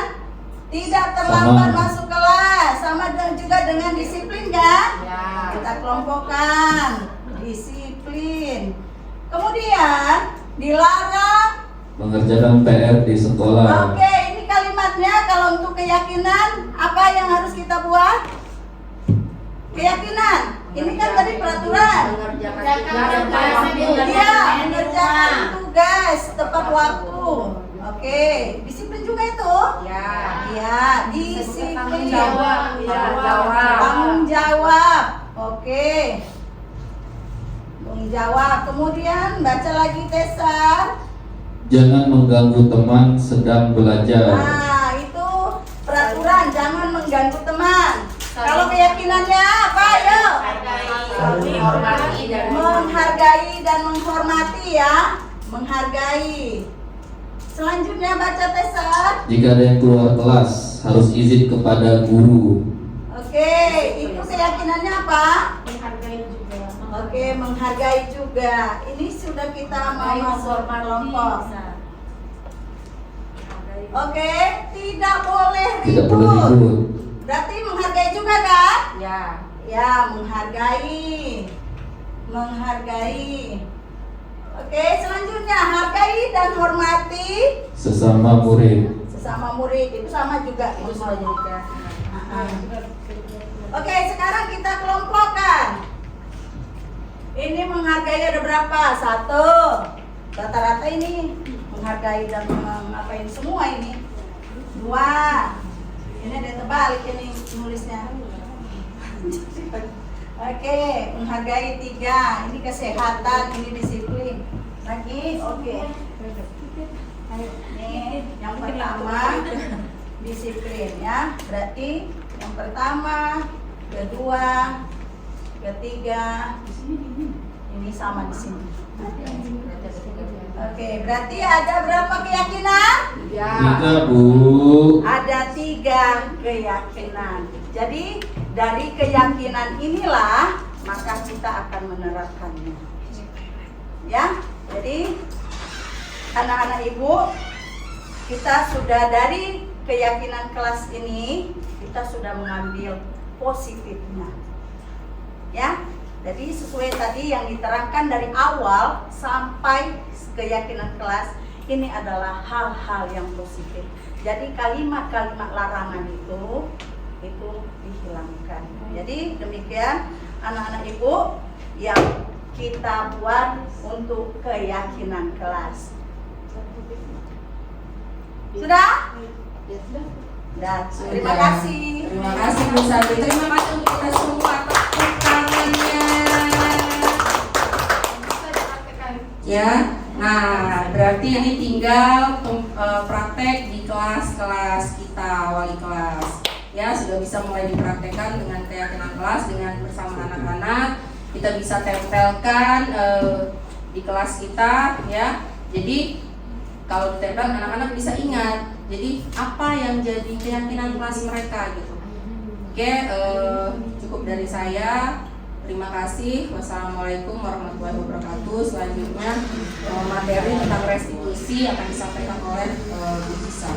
tidak terlambat Sama. masuk kelas, sama juga dengan disiplin kan? Ya. Kita kelompokkan disiplin. Kemudian dilarang. Mengerjakan PR di sekolah. Oke, ini kalimatnya kalau untuk keyakinan apa yang harus kita buat? Keyakinan. Ini kan tadi peraturan. Iya, mengerjakan tugas tepat waktu. Oke, disiplin juga itu. Ya, disiplin. Tanggung jawab. Oke. Tanggung jawab. Kemudian baca lagi Tesar. Jangan mengganggu teman sedang belajar. Nah, itu peraturan, jangan mengganggu teman. Kalau keyakinannya apa? Ayo. Menghargai dan menghormati ya. Menghargai. Selanjutnya baca Tesar. Jika ada yang keluar kelas, harus izin kepada guru. Oke, itu keyakinannya apa? Menghargai juga. Oke, menghargai juga. Ini sudah kita mau masuk kelompok. Oke, tidak boleh Tidak boleh ribut. ribut. Berarti menghargai juga kan? Ya. Ya, menghargai. Menghargai. Oke, selanjutnya hargai dan hormati Sesama murid. sesama murid. Itu sama juga. Itu sama juga. Oke, sekarang kita kelompokkan. Ini menghargai ada berapa? 1. Rata-rata ini menghargai dan mengapain semua ini. 2. Ini ada yang terbalik ini nulisnya. Oke, menghargai 3. Ini kesehatan, ini disiplin. Lagi, oke. Nih, yang pertama disiplin ya. Berarti yang pertama, kedua, ketiga, ini sama di sini. Oke, berarti ada berapa keyakinan? 3, Bu. Ada 3 keyakinan. Jadi dari keyakinan inilah maka kita akan menerapkannya. Ya, jadi anak-anak ibu, kita sudah dari keyakinan kelas ini, kita sudah mengambil positifnya. Ya, jadi sesuai tadi yang diterangkan dari awal sampai keyakinan kelas, ini adalah hal-hal yang positif. Jadi kalimat-kalimat larangan itu dihilangkan. Jadi demikian anak-anak ibu yang kita buat untuk keyakinan kelas. Sudah? Sudah. Terima kasih. Terima kasih Bu Sabri. Terima kasih untuk kita semua, tepuk tangannya. Ya, nah berarti ini tinggal praktek di kelas-kelas kita, wali kelas. Ya, sudah bisa mulai dipraktekkan dengan keyakinan kelas, dengan bersama anak-anak. Kita bisa tempelkan di kelas kita, ya. Jadi kalau ditempel, anak-anak bisa ingat. Jadi apa yang jadi keyakinan kelas mereka gitu. Oke, cukup dari saya. Terima kasih. Wassalamualaikum warahmatullahi wabarakatuh. Selanjutnya materi tentang restitusi akan disampaikan oleh Bu Isa.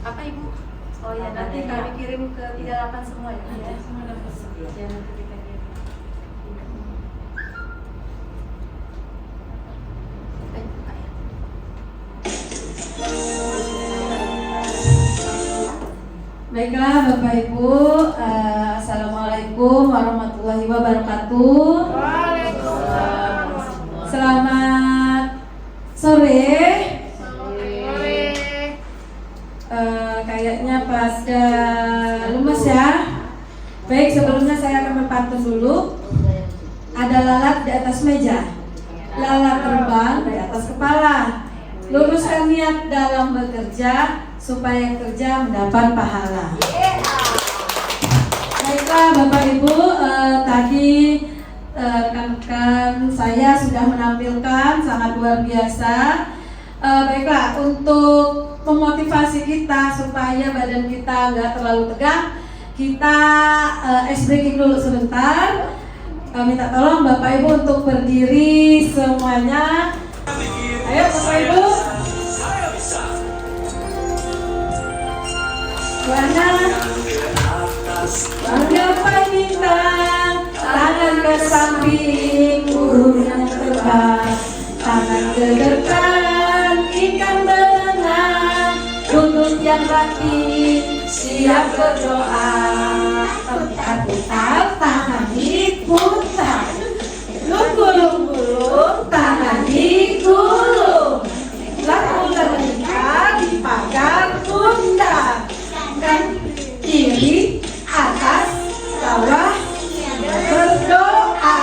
Apa Ibu? Oh ya, nanti kami kirim ke 38 semua ya. Iya, semua dapat. Ya, nanti kita kirim. Baiklah Bapak Ibu, Assalamualaikum warahmatullahi wabarakatuh. Selamat sore. Kayaknya pada lemes ya. Baik, sebelumnya saya akan berpantun dulu. Ada lalat di atas meja, lalat terbang di atas kepala. Luruskan niat dalam bekerja, supaya kerja mendapat pahala. Baiklah Bapak Ibu, tadi rekan-rekan saya sudah menampilkan sangat luar biasa. Baiklah, untuk memotivasi kita supaya badan kita nggak terlalu tegang, kita ice breaking dulu sebentar. Minta tolong Bapak Ibu untuk berdiri semuanya. Ayo Bapak Ibu. Menggapai bintang, tangan ke samping, burung yang terbang, tangan ke depan, ikan berenang, lutut yang rapi, siap berdoa. Putar-putar, tangan diputar, gulung-gulung, tangan digulung, laku lengkap di pagar bunda. Kan kiri, atas, bawah, berdoa.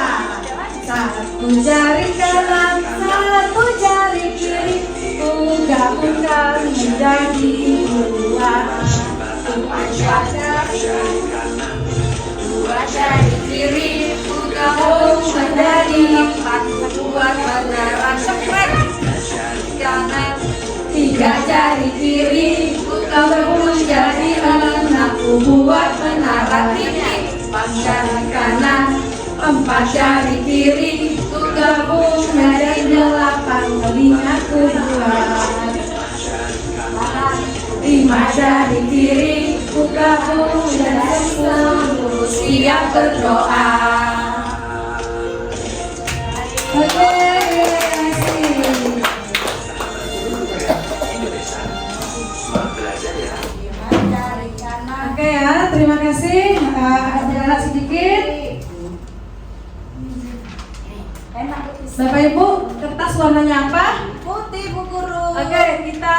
Satu jari kanan, satu jari kiri, unggah-unggah menjadi dua. Dua jari kiri, unggah-unggah menjadi empat. Buat beneran spread kanan. Tiga jari kiri, gabung jadi enam. Buat menara tinggi, empat jari kanan, empat jari kiri, gabung jadi 8. Telingaku buat 5 jari kiri, gabung jadi 10. Siap berdoa. Oke, Oke ya, terima kasih. Jalan sedikit. Bapak Ibu, kertas warnanya apa? Putih Bu Guru. Oke, kita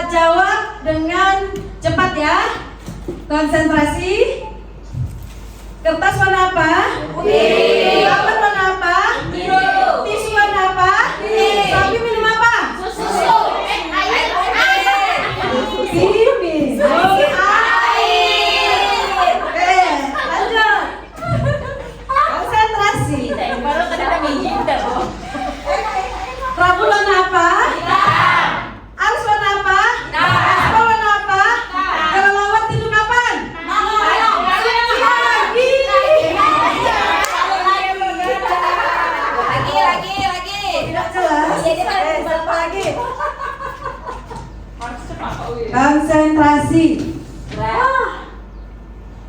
jawab dengan cepat ya. Konsentrasi. Kertas warna apa? Putih. Paper warna apa? Biru. Tisu warna apa? Pink. Sapi minum apa? Susu. Air. Minum air. Oke, lanjut. Konsentrasi. Baru tadi ada biji loh. Rambut warna apa? Alis warna apa? Aspal warna apa? Kelelawar tidur kapan?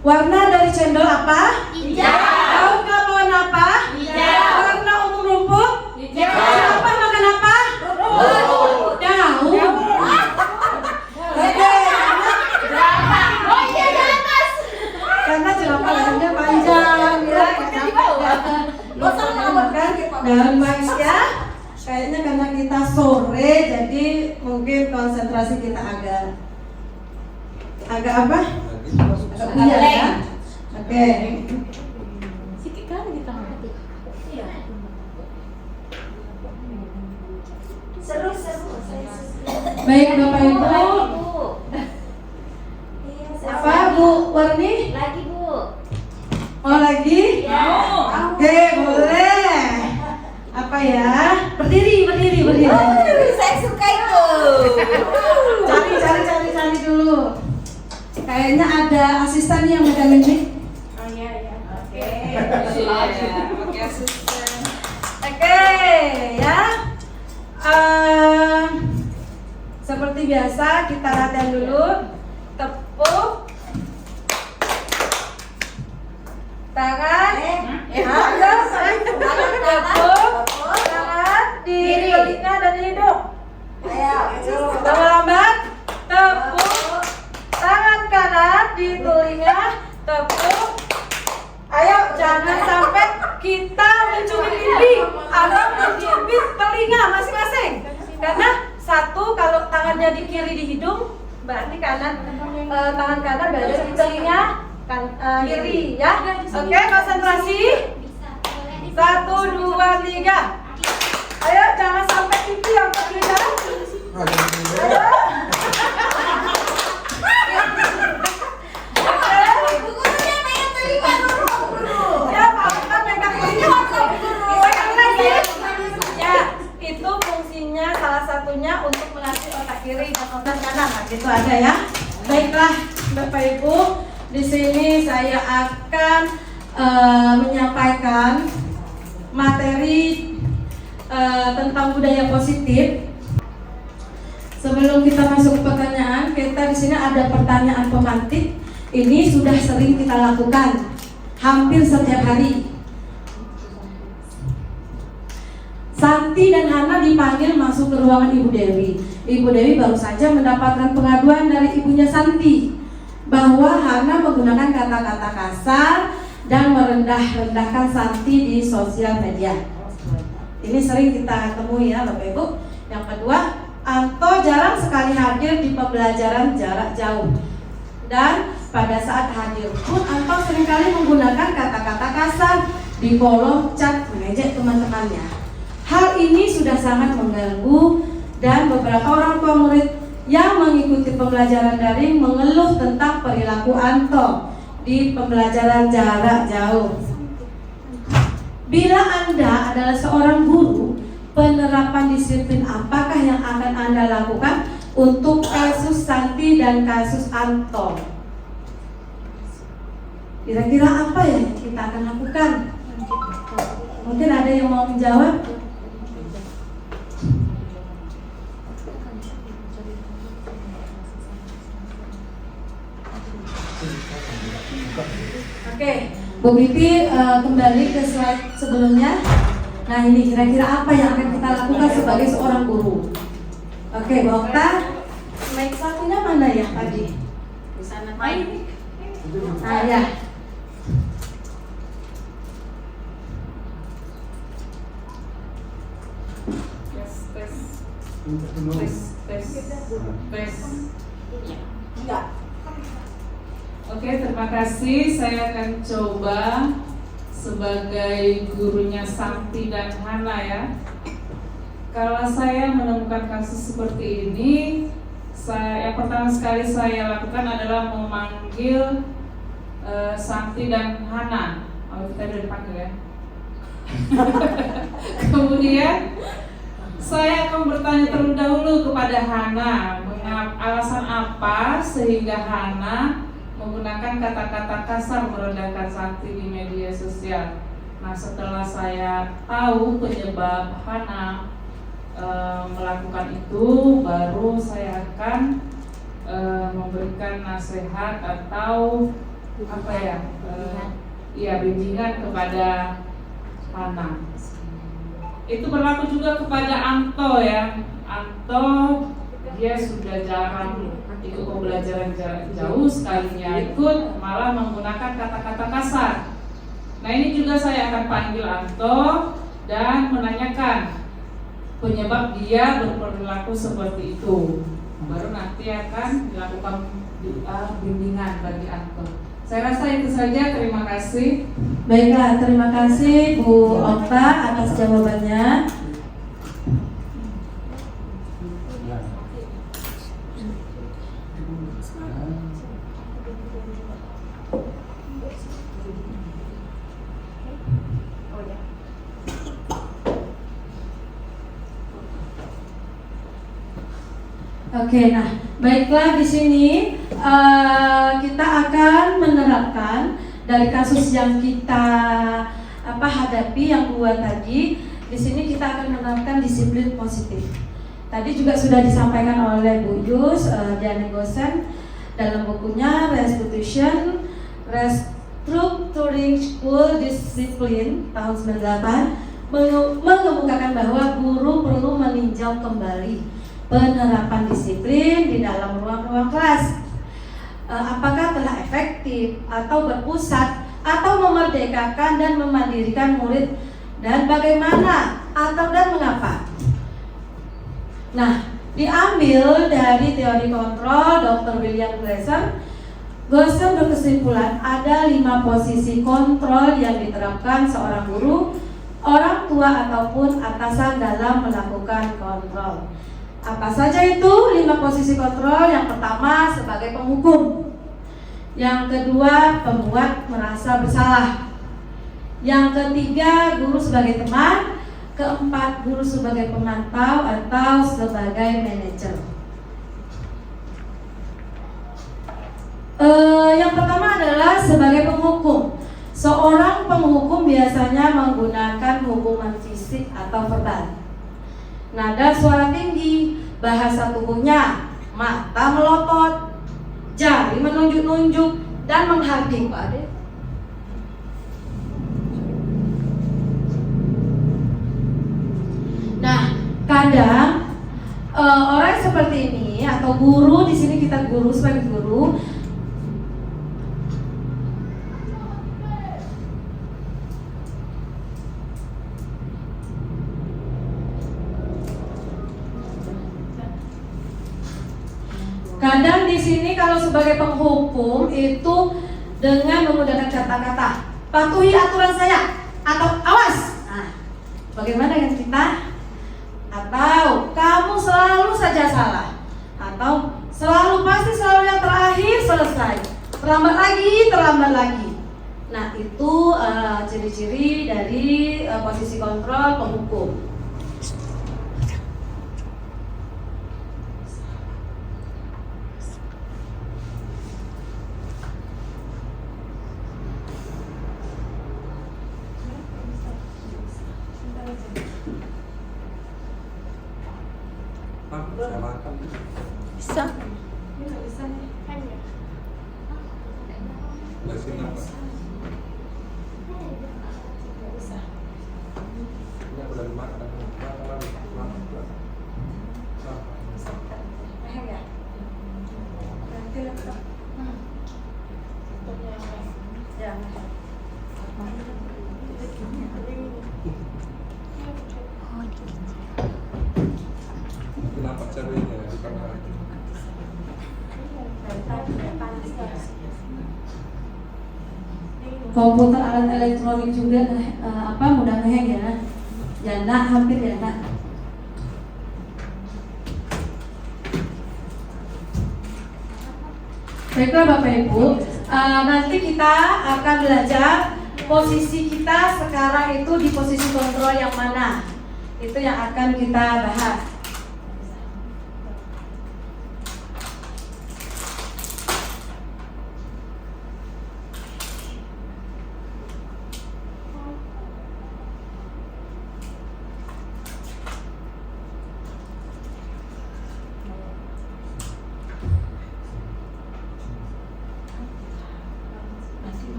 Warna dari cendol apa? Hijau. Tahukah pohon apa? Hijau. Warna ungu rumput? Hijau. Jerapah makan apa? Rumput. Daun. Oke, Oh iya, jelas. karena jerapah lehernya panjang ya. Biasanya makan daun mais ya. Kayaknya karena kita sore, jadi mungkin konsentrasi kita agak apa? Agak buyar ya. Oke. Sikit kan kita iya. Seru. Baik Bapak Ibu. Iya, Apa Bu Warni? Lagi Bu. Oh lagi? Ya. Oke, boleh. Apa ya? Berdiri. Saya suka itu. Cari dulu. Kayaknya ada asisten yang megangin mic. Oh iya. Oke. Oke, asisten. Oke, ya. Seperti biasa kita latihan dulu. Tepuk tangan. Tepuk tangan di telinga dan di hidung. Lambat. Tepuk tangan kanan di telinga. Tepuk. Ayo, jangan sampai kita mencubit pipi atau mencubit telinga masing-masing. Karena satu, kalau tangannya di kiri di hidung, berarti tangan kanan berada di telinga kiri ya. Oke, konsentrasi. 1, 2, 3. Ayo, jangan sampai pipi yang terlihat. Ayo. Gurunya pengen telinga dulu. Ya, Pak, pegang telinga. Pegang lagi. Ya, itu fungsinya salah satunya untuk melatih otak kiri dan otak kanan. Nah, gitu ada ya. Baiklah, Bapak Ibu, di sini saya akan menyampaikan materi tentang budaya positif. Sebelum kita masuk ke pertanyaan, kita di sini ada pertanyaan pemantik. Ini sudah sering kita lakukan hampir setiap hari. Santi dan Hana dipanggil masuk ke ruangan Ibu Dewi. Ibu Dewi baru saja mendapatkan pengaduan dari ibunya Santi bahwa Hana menggunakan kata-kata kasar dan merendah-rendahkan Santi di sosial media. Ini sering kita temui ya Bapak Ibu. Yang kedua, Anto jarang sekali hadir di pembelajaran jarak jauh. Dan pada saat hadir pun Anto seringkali menggunakan kata-kata kasar di kolom chat mengejek teman-temannya. Hal ini sudah sangat mengganggu dan beberapa orang tua murid yang mengikuti pembelajaran daring mengeluh tentang perilaku Anto di pembelajaran jarak jauh. Bila Anda adalah seorang guru, penerapan disiplin apakah yang akan Anda lakukan untuk kasus Santi dan kasus Anto? Kira-kira apa yang kita akan lakukan? Mungkin ada yang mau menjawab? Oke, Bu Bibi kembali ke slide sebelumnya. Nah ini kira-kira apa yang akan kita lakukan sebagai seorang guru? Oke, Bu Okta, mic satunya mana ya tadi? Di sana mic. Nah ya. Oke, terima kasih. Saya akan coba sebagai gurunya Santi dan Hana ya. Kalau saya menemukan kasus seperti ini, yang pertama sekali saya lakukan adalah memanggil Santi dan Hana. Oh, kita udah dipanggil ya. Kemudian saya akan bertanya terlebih dahulu kepada Hana, alasan apa sehingga Hana menggunakan kata-kata kasar merendahkan Santi di media sosial. Nah, setelah saya tahu penyebab Hana melakukan itu, baru saya akan memberikan nasihat atau apa ya? Iya, bimbingan kepada Hana. Itu berlaku juga kepada Anto ya. Anto dia sudah jarang ikut pembelajaran jarak jauh, sekalinya ikut malah menggunakan kata-kata kasar. Nah ini juga saya akan panggil Anto dan menanyakan penyebab dia berperilaku seperti itu. Baru nanti akan dilakukan bimbingan bagi Anto. Saya rasa itu saja, terima kasih. Baiklah, terima kasih Bu Okta atas jawabannya. Oke, nah baiklah di sini kita akan menerapkan dari kasus yang kita hadapi yang dua tadi. Di sini kita akan menerapkan disiplin positif. Tadi juga sudah disampaikan oleh Bu Yus Diane Gosen dalam bukunya Restitution Restructuring School Discipline tahun 98 mengemukakan bahwa guru perlu meninjau kembali penerapan disiplin di dalam ruang-ruang kelas. Apakah telah efektif atau berpusat atau memerdekakan dan memandirikan murid, dan bagaimana atau dan mengapa. Nah, diambil dari teori kontrol Dr. William Glasser. Glasser berkesimpulan ada 5 posisi kontrol yang diterapkan seorang guru, orang tua ataupun atasan dalam melakukan kontrol. Apa saja itu 5 posisi kontrol? Yang pertama sebagai penghukum, yang kedua pembuat merasa bersalah, yang ketiga guru sebagai teman, keempat guru sebagai pemantau atau sebagai manajer. Yang pertama adalah sebagai penghukum. Seorang penghukum biasanya menggunakan hukuman fisik atau verbal. Nada suara tinggi, bahasa tubuhnya, mata melotot, jari menunjuk-nunjuk, dan menghardik. Pak Ade. Nah, kadang orang seperti ini atau guru, di sini kita guru sebagai guru, kadang di sini kalau sebagai penghukum itu dengan menggunakan kata-kata patuhi aturan saya atau awas. Nah, bagaimana dengan kita? Atau kamu selalu saja salah, atau selalu pasti selalu yang terakhir selesai, terlambat lagi. Nah itu ciri-ciri dari posisi kontrol penghukum. Bisa. Bisa nih. Kenapa caranya di kamera itu? Komputer alat elektronik juga mudah ngehang ya. Jana hampir jana. Baiklah Bapak Ibu, nanti kita akan belajar posisi kita sekarang itu di posisi kontrol yang mana. Itu yang akan kita bahas.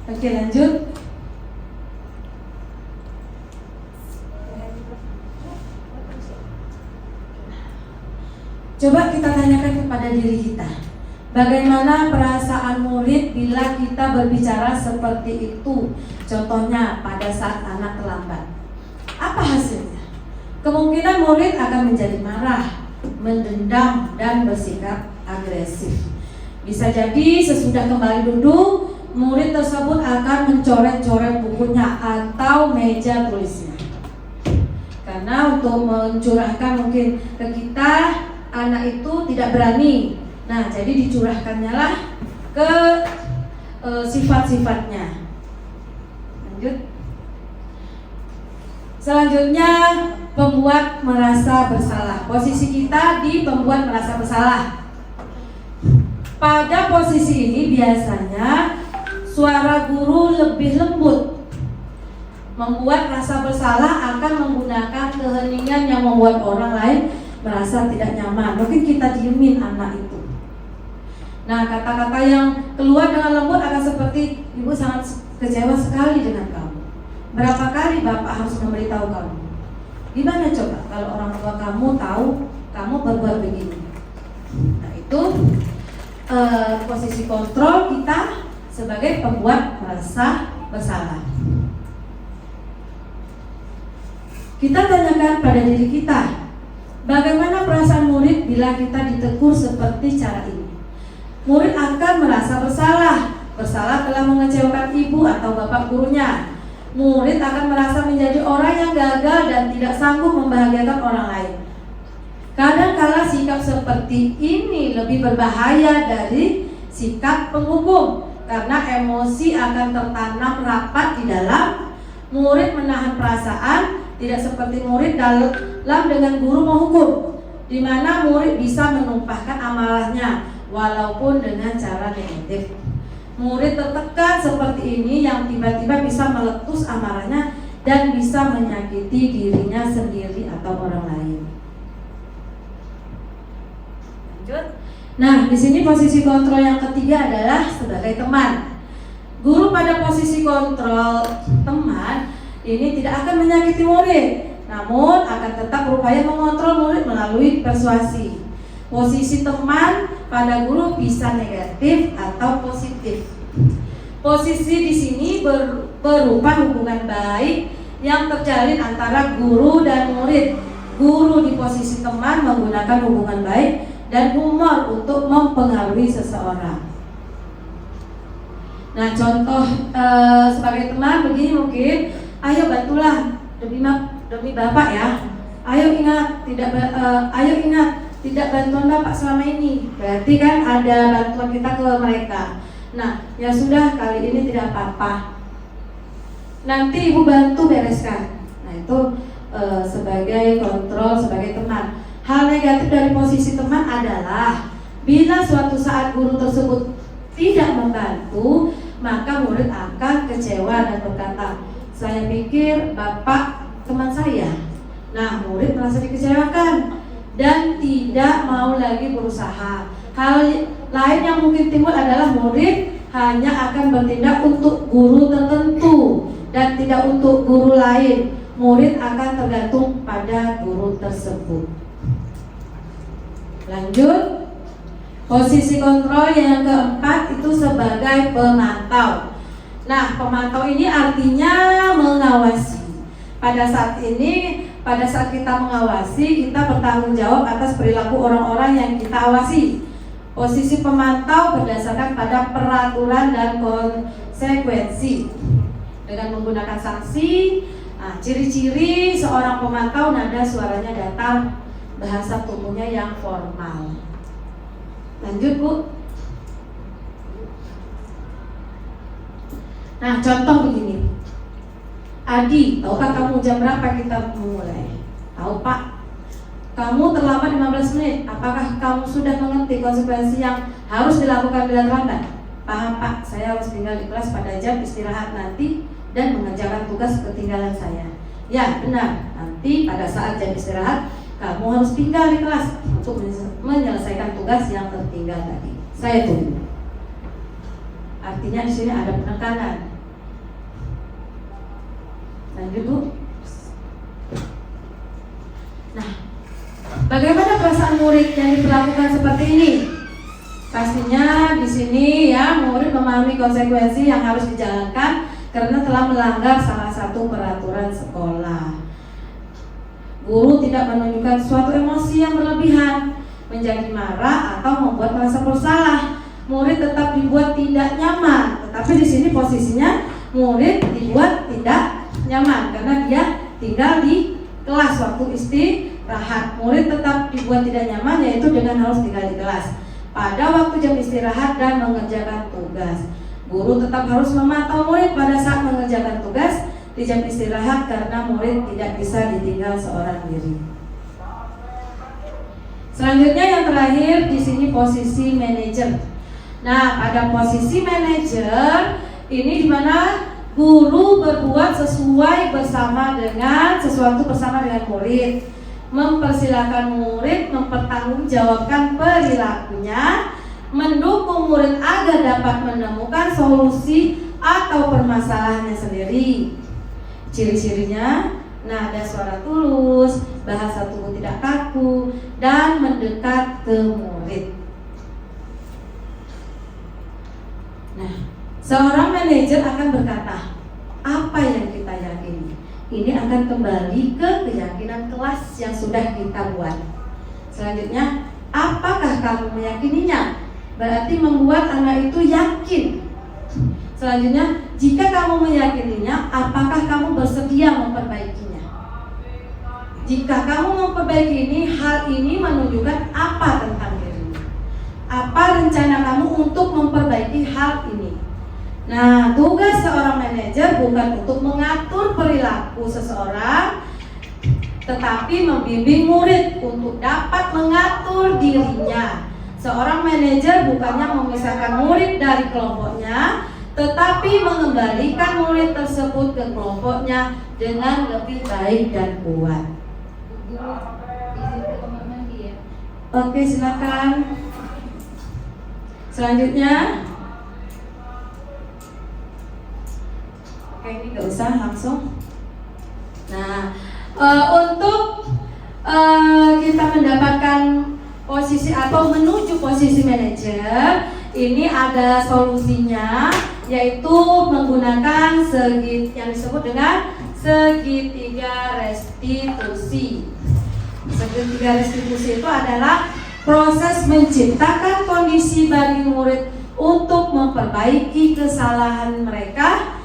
Oke, lanjut. Coba kita tanyakan kepada diri kita, bagaimana perasaan murid bila kita berbicara seperti itu? Contohnya pada saat anak terlambat. Apa hasilnya? Kemungkinan murid akan menjadi marah, mendendam, dan bersikap agresif. Bisa jadi sesudah kembali duduk, murid tersebut akan mencoret-coret bukunya atau meja tulisnya. Karena untuk mencurahkan mungkin ke kita, anak itu tidak berani. Nah, jadi dicurahkannya lah ke sifat-sifatnya. Lanjut. Selanjutnya, pembuat merasa bersalah. Posisi kita di pembuat merasa bersalah. Pada posisi ini biasanya suara guru lebih lembut. Membuat rasa bersalah akan menggunakan keheningan yang membuat orang lain merasa tidak nyaman. Mungkin kita diemin anak itu. Nah, kata-kata yang keluar dengan lembut akan seperti, ibu sangat kecewa sekali dengan kamu. Berapa kali bapak harus memberitahu kamu? Gimana coba kalau orang tua kamu tahu kamu berbuat begini? Nah, itu posisi kontrol kita sebagai pembuat merasa bersalah. Kita tanyakan pada diri kita, bagaimana perasaan murid bila kita ditegur seperti cara ini? Murid akan merasa bersalah telah mengecewakan ibu atau bapak gurunya. Murid akan merasa menjadi orang yang gagal dan tidak sanggup membahagiakan orang lain. Kadang-kala sikap seperti ini lebih berbahaya dari sikap penghukum, karena emosi akan tertanam rapat di dalam. Murid menahan perasaan, tidak seperti murid dalam dengan guru menghukum, di mana murid bisa menumpahkan amarahnya walaupun dengan cara negatif. Murid tertekan seperti ini yang tiba-tiba bisa meletus amarahnya dan bisa menyakiti dirinya sendiri atau orang lain. Lanjut. Nah, di sini posisi kontrol yang ketiga adalah sebagai teman. Guru pada posisi kontrol teman ini tidak akan menyakiti murid, namun akan tetap berupaya mengontrol murid melalui persuasi. Posisi teman pada guru bisa negatif atau positif. Posisi di sini berupa hubungan baik yang terjalin antara guru dan murid. Guru di posisi teman menggunakan hubungan baik dan humor untuk mempengaruhi seseorang. Nah, contoh sebagai teman begini mungkin, ayo bantulah demi bapak ya. Ayo ingat tidak bantuan bapak selama ini. Berarti kan ada bantuan kita ke mereka. Nah, ya sudah, kali ini tidak apa-apa. Nanti ibu bantu bereskan. Nah, itu sebagai kontrol, sebagai teman. Hal negatif dari posisi teman adalah bila suatu saat guru tersebut tidak membantu, maka murid akan kecewa dan berkata, saya pikir bapak teman saya. Nah, murid merasa dikecewakan dan tidak mau lagi berusaha. Hal lain yang mungkin timbul adalah murid hanya akan bertindak untuk guru tertentu dan tidak untuk guru lain. Murid akan tergantung pada guru tersebut. Lanjut. Posisi kontrol yang keempat itu sebagai pemantau. Nah, pemantau ini artinya mengawasi. Pada saat kita mengawasi, kita bertanggung jawab atas perilaku orang-orang yang kita awasi. Posisi pemantau berdasarkan pada peraturan dan konsekuensi. Dengan menggunakan sanksi, ciri-ciri seorang pemantau, nada suaranya datar, bahasa tubuhnya yang formal. Lanjut, Bu. Nah, contoh begini. Adi, tahukah kamu jam berapa kita mulai? Tahu Pak. Kamu terlambat 15 menit. Apakah kamu sudah mengerti konsekuensi yang harus dilakukan bila terlambat? Paham Pak, saya harus tinggal di kelas pada jam istirahat nanti dan mengerjakan tugas ketinggalan saya. Ya benar, nanti pada saat jam istirahat kamu harus tinggal di kelas untuk menyelesaikan tugas yang tertinggal tadi. Saya tunggu. Artinya di sini ada penekanan. Lanjut Bu. Nah, bagaimana perasaan murid yang diperlakukan seperti ini? Pastinya di sini ya murid memahami konsekuensi yang harus dijalankan karena telah melanggar salah satu peraturan sekolah. Guru tidak menunjukkan suatu emosi yang berlebihan, menjadi marah atau membuat merasa bersalah. Murid tetap dibuat tidak nyaman, tetapi di sini posisinya murid dibuat tidak nyaman karena dia tinggal di kelas waktu istirahat. Murid tetap dibuat tidak nyaman yaitu dengan harus tinggal di kelas pada waktu jam istirahat dan mengerjakan tugas. Guru tetap harus memantau murid pada saat mengerjakan tugas di jam istirahat karena murid tidak bisa ditinggal seorang diri. Selanjutnya yang terakhir di sini posisi manajer. Nah, pada posisi manajer ini dimana guru berbuat sesuai bersama dengan murid, mempersilahkan murid mempertanggungjawabkan perilakunya, mendukung murid agar dapat menemukan solusi atau permasalahannya sendiri. Ciri-cirinya nada suara tulus, bahasa tubuh tidak kaku, dan mendekat ke murid. Nah, seorang manajer akan berkata, apa yang kita yakini? Ini akan kembali ke keyakinan kelas yang sudah kita buat. Selanjutnya, apakah kamu meyakininya? Berarti membuat anak itu yakin. Selanjutnya, jika kamu meyakininya, apakah kamu bersedia memperbaikinya? Jika kamu memperbaiki ini, hal ini menunjukkan apa tentang dirimu? Apa rencana kamu untuk memperbaiki hal ini? Nah, tugas seorang manajer bukan untuk mengatur perilaku seseorang, tetapi membimbing murid untuk dapat mengatur dirinya. Seorang manajer bukannya memisahkan murid dari kelompoknya, tetapi mengembalikan murid tersebut ke kelompoknya dengan lebih baik dan kuat. Oke, silakan. Selanjutnya, oke, ini nggak usah langsung. Nah, untuk kita mendapatkan posisi atau menuju posisi manajer, ini ada solusinya, yaitu menggunakan yang disebut dengan segitiga restitusi. Segitiga restitusi itu adalah proses menciptakan kondisi bagi murid untuk memperbaiki kesalahan mereka,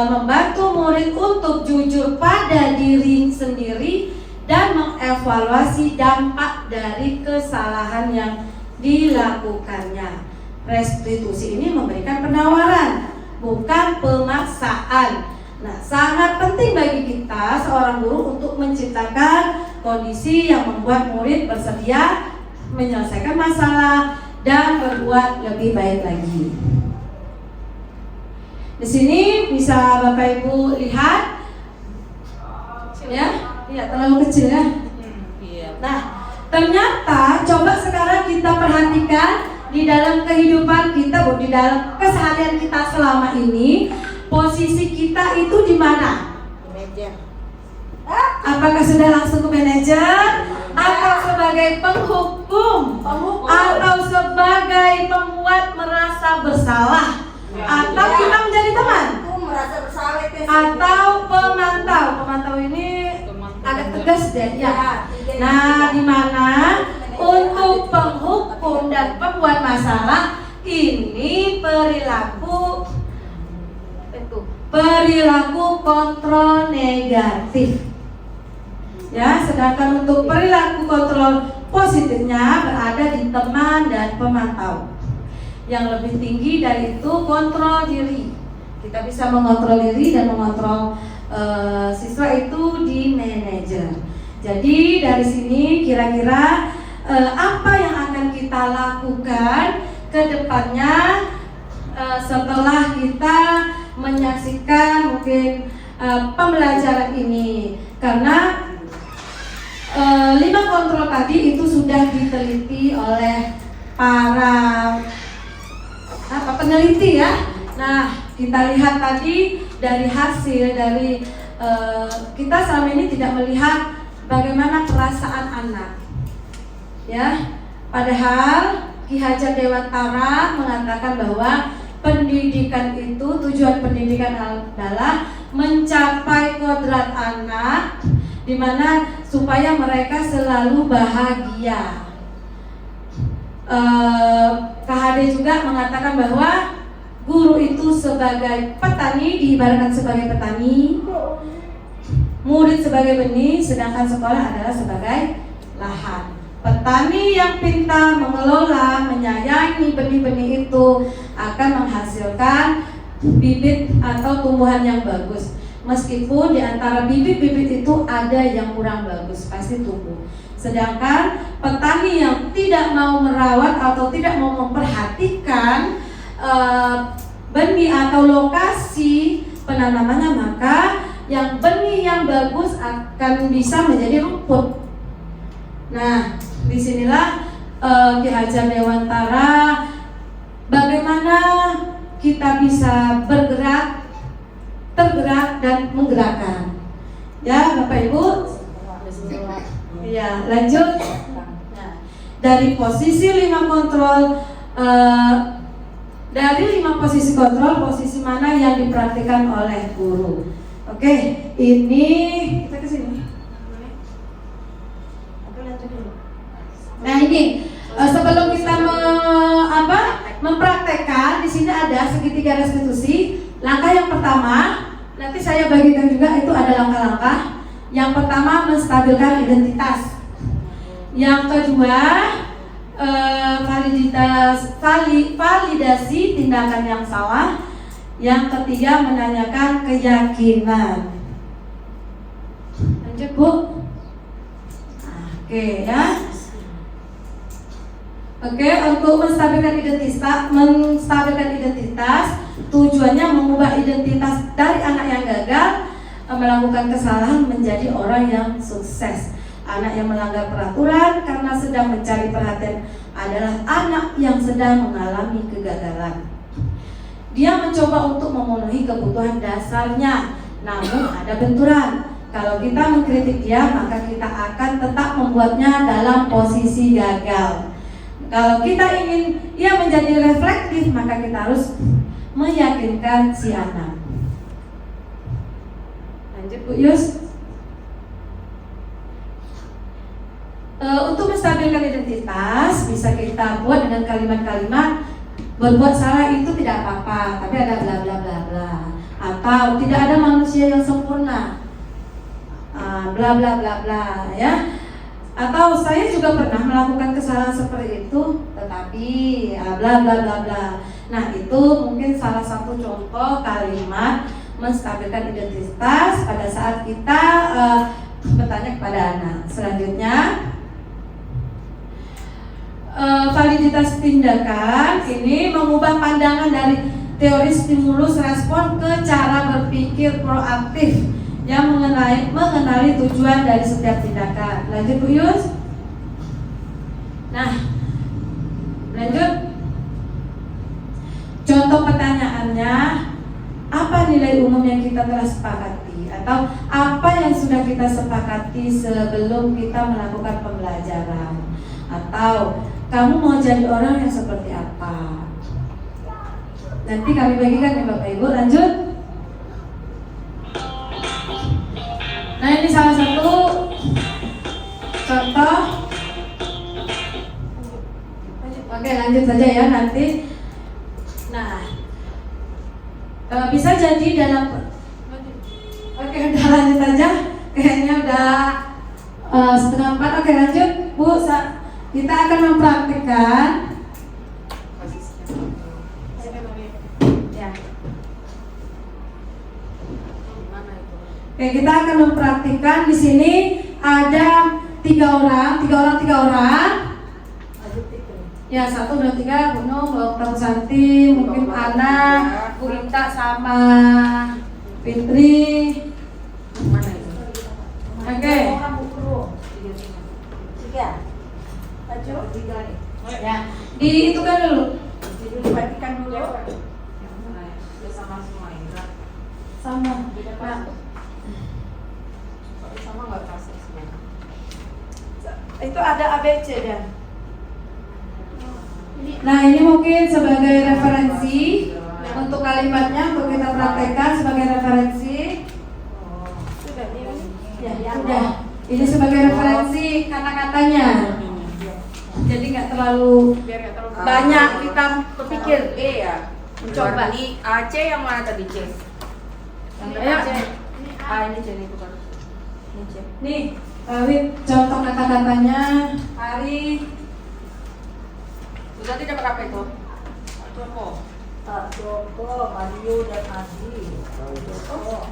membantu murid untuk jujur pada diri sendiri dan mengevaluasi dampak dari kesalahan yang dilakukannya. Restitusi ini memberikan penawaran, bukan pemaksaan. Nah, sangat penting bagi kita seorang guru untuk menciptakan kondisi yang membuat murid bersedia menyelesaikan masalah dan berbuat lebih baik lagi. Di sini bisa Bapak Ibu lihat, ya, terlalu kecil ya. Nah, ternyata coba sekarang kita perhatikan di dalam kehidupan kita, di dalam keseharian kita selama ini, posisi kita itu di mana? Manajer. Apakah sudah langsung ke manajer? Atau sebagai penghukum? Atau sebagai pembuat merasa bersalah? Atau kita menjadi teman? Merasa bersalah itu. Atau pemantau? Pemantau ini agak tegas deh ya. Nah, di mana untuk penghukum dan pembuat masalah ini perilaku kontrol negatif. Ya, sedangkan untuk perilaku kontrol positifnya berada di teman dan pemantau. Yang lebih tinggi dari itu kontrol diri. Kita bisa mengontrol diri dan mengontrol siswa itu di manajer. Jadi dari sini kira-kira apa yang akan kita lakukan ke depannya setelah kita menyaksikan mungkin pembelajaran ini, karena 5 kontrol tadi itu sudah diteliti oleh para peneliti ya. Nah, kita lihat tadi dari hasil dari kita selama ini tidak melihat bagaimana perasaan anak, ya. Padahal Ki Hajar Dewantara mengatakan bahwa pendidikan itu, tujuan pendidikan adalah mencapai kodrat anak, dimana supaya mereka selalu bahagia. KHD juga mengatakan bahwa guru itu sebagai petani, diibaratkan sebagai petani, murid sebagai benih, sedangkan sekolah adalah sebagai lahan. Petani yang pintar mengelola, menyayangi benih-benih itu akan menghasilkan bibit atau tumbuhan yang bagus. Meskipun di antara bibit-bibit itu ada yang kurang bagus, pasti tumbuh. Sedangkan petani yang tidak mau merawat atau tidak mau memperhatikan benih atau lokasi penanamannya, maka yang benih yang bagus akan bisa menjadi rumput. Nah, disinilah Ki Hajar Dewantara bagaimana kita bisa bergerak, tergerak dan menggerakkan. Ya, Bapak Ibu. Ya, lanjut. Nah, dari posisi 5 kontrol, dari 5 posisi kontrol, posisi mana yang diperhatikan oleh guru? Oke, ini kita ke sini. Nah, ini sebelum kita mempraktekkan, di sini ada segitiga restitusi. Langkah yang pertama, nanti saya bagikan juga, itu ada langkah-langkah. Yang pertama, menstabilkan identitas. Yang kedua, validasi tindakan yang salah. Yang ketiga, menanyakan keyakinan. Lanjut, Bu. Oke, ya. Oke, untuk menstabilkan identitas, tujuannya mengubah identitas dari anak yang gagal melakukan kesalahan menjadi orang yang sukses. Anak yang melanggar peraturan karena sedang mencari perhatian adalah anak yang sedang mengalami kegagalan. Dia mencoba untuk memenuhi kebutuhan dasarnya, namun ada benturan. Kalau kita mengkritik dia, maka kita akan tetap membuatnya dalam posisi gagal. Kalau kita ingin ia menjadi reflektif, maka kita harus meyakinkan si anak. Lanjut, Bu Yus. Untuk menstabilkan identitas, bisa kita buat dengan kalimat-kalimat berbuat salah itu tidak apa-apa, tapi ada bla bla bla bla, atau tidak ada manusia yang sempurna, bla bla bla bla, ya. Atau saya juga pernah melakukan kesalahan seperti itu, tetapi bla bla bla bla. Nah, itu mungkin salah satu contoh kalimat menstabilkan identitas pada saat kita bertanya kepada anak. Selanjutnya, validitas tindakan ini mengubah pandangan dari teori stimulus respon ke cara berpikir proaktif yang mengenali tujuan dari setiap tindakan. Lanjut, Bu Yus. Nah, lanjut. Contoh pertanyaannya, apa nilai umum yang kita telah sepakati, atau apa yang sudah kita sepakati sebelum kita melakukan pembelajaran, atau kamu mau jadi orang yang seperti apa? Nanti kami bagikan ya Bapak Ibu. Lanjut. Nah, ini salah satu contoh. Oke, lanjut saja ya nanti. Nah, bisa jadi dalam. Oke, udah lanjut aja. Kayaknya udah 3:30. Oke, lanjut, Bu. Kita akan mempraktikkan. Ya. Oke, kita akan mempraktikkan di sini ada 3 orang. Ya, 1, 2, 3, Gunung, Dr. Santi, mungkin Ana, Bu Ita sama Fitri. Oke. Ya, diitukan dulu. Dibagikan dulu. Sama. Sama nggak kasih semuanya. Itu ada ABC dan. Nah, ini mungkin sebagai referensi untuk kalimatnya, untuk kita praktekkan sebagai referensi. Ya, udah. Ini sebagai referensi kata-katanya. Jadi nggak terlalu banyak kita berpikir. Ya. Mencoba. Ini AC yang mana tadi C? Ayo. Ini C ini bukan. Ini C. Nih, Wid, contoh kata-katanya. Ari. Tadi dapat apa itu? Joko. Pak Joko, Mario dan Adi. Pak Joko.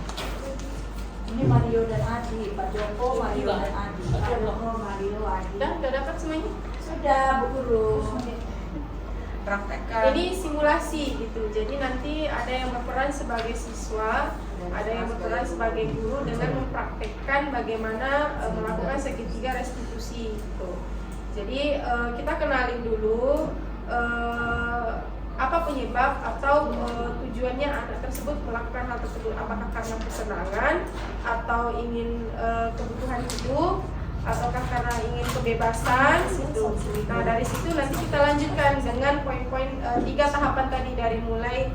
Ini Mario dan Adi. Pak Joko, Mario dan Adi. Pak Joko, Mario, Adi. Udah dapat semuanya? Sudah, Bu Guru. Praktekkan. Ini simulasi gitu. Jadi nanti ada yang berperan sebagai siswa, ada yang berperan sebagai guru dengan mempraktekkan bagaimana melakukan segitiga restitusi gitu. Jadi kita kenalin dulu apa penyebab atau tujuannya anak tersebut melakukan hal tersebut, apakah karena kesenangan atau ingin kebutuhan hidup ataukah karena ingin kebebasan gitu. Nah, dari situ nanti kita lanjutkan dengan poin-poin 3 tahapan tadi, dari mulai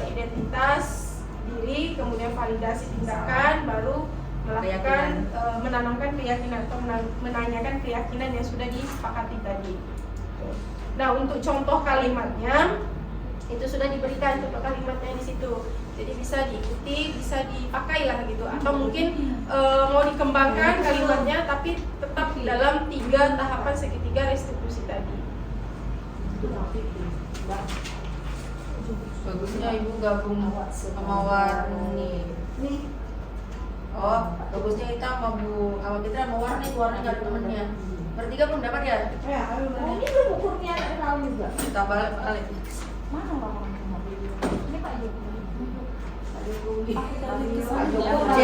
identitas diri, kemudian validasi tindakan, baru melakukan menanamkan keyakinan atau menanyakan keyakinan yang sudah disepakati tadi. Nah, untuk contoh kalimatnya itu sudah diberikan contoh kalimatnya di situ. Jadi bisa diikuti, bisa dipakai lah gitu. Atau mungkin mau dikembangkan kalimatnya tapi tetap dalam 3 tahapan segitiga restitusi tadi. Bagusnya Ibu gabung sama Warni. Oh, bagusnya kita sama Bu Fitri sama Warni. Warni nggak ada temennya. Bertiga belum dapat ya? Ya, ini belum ukurnya ada tahu juga. Kita balik. Mana orang ini Pak Joko. C.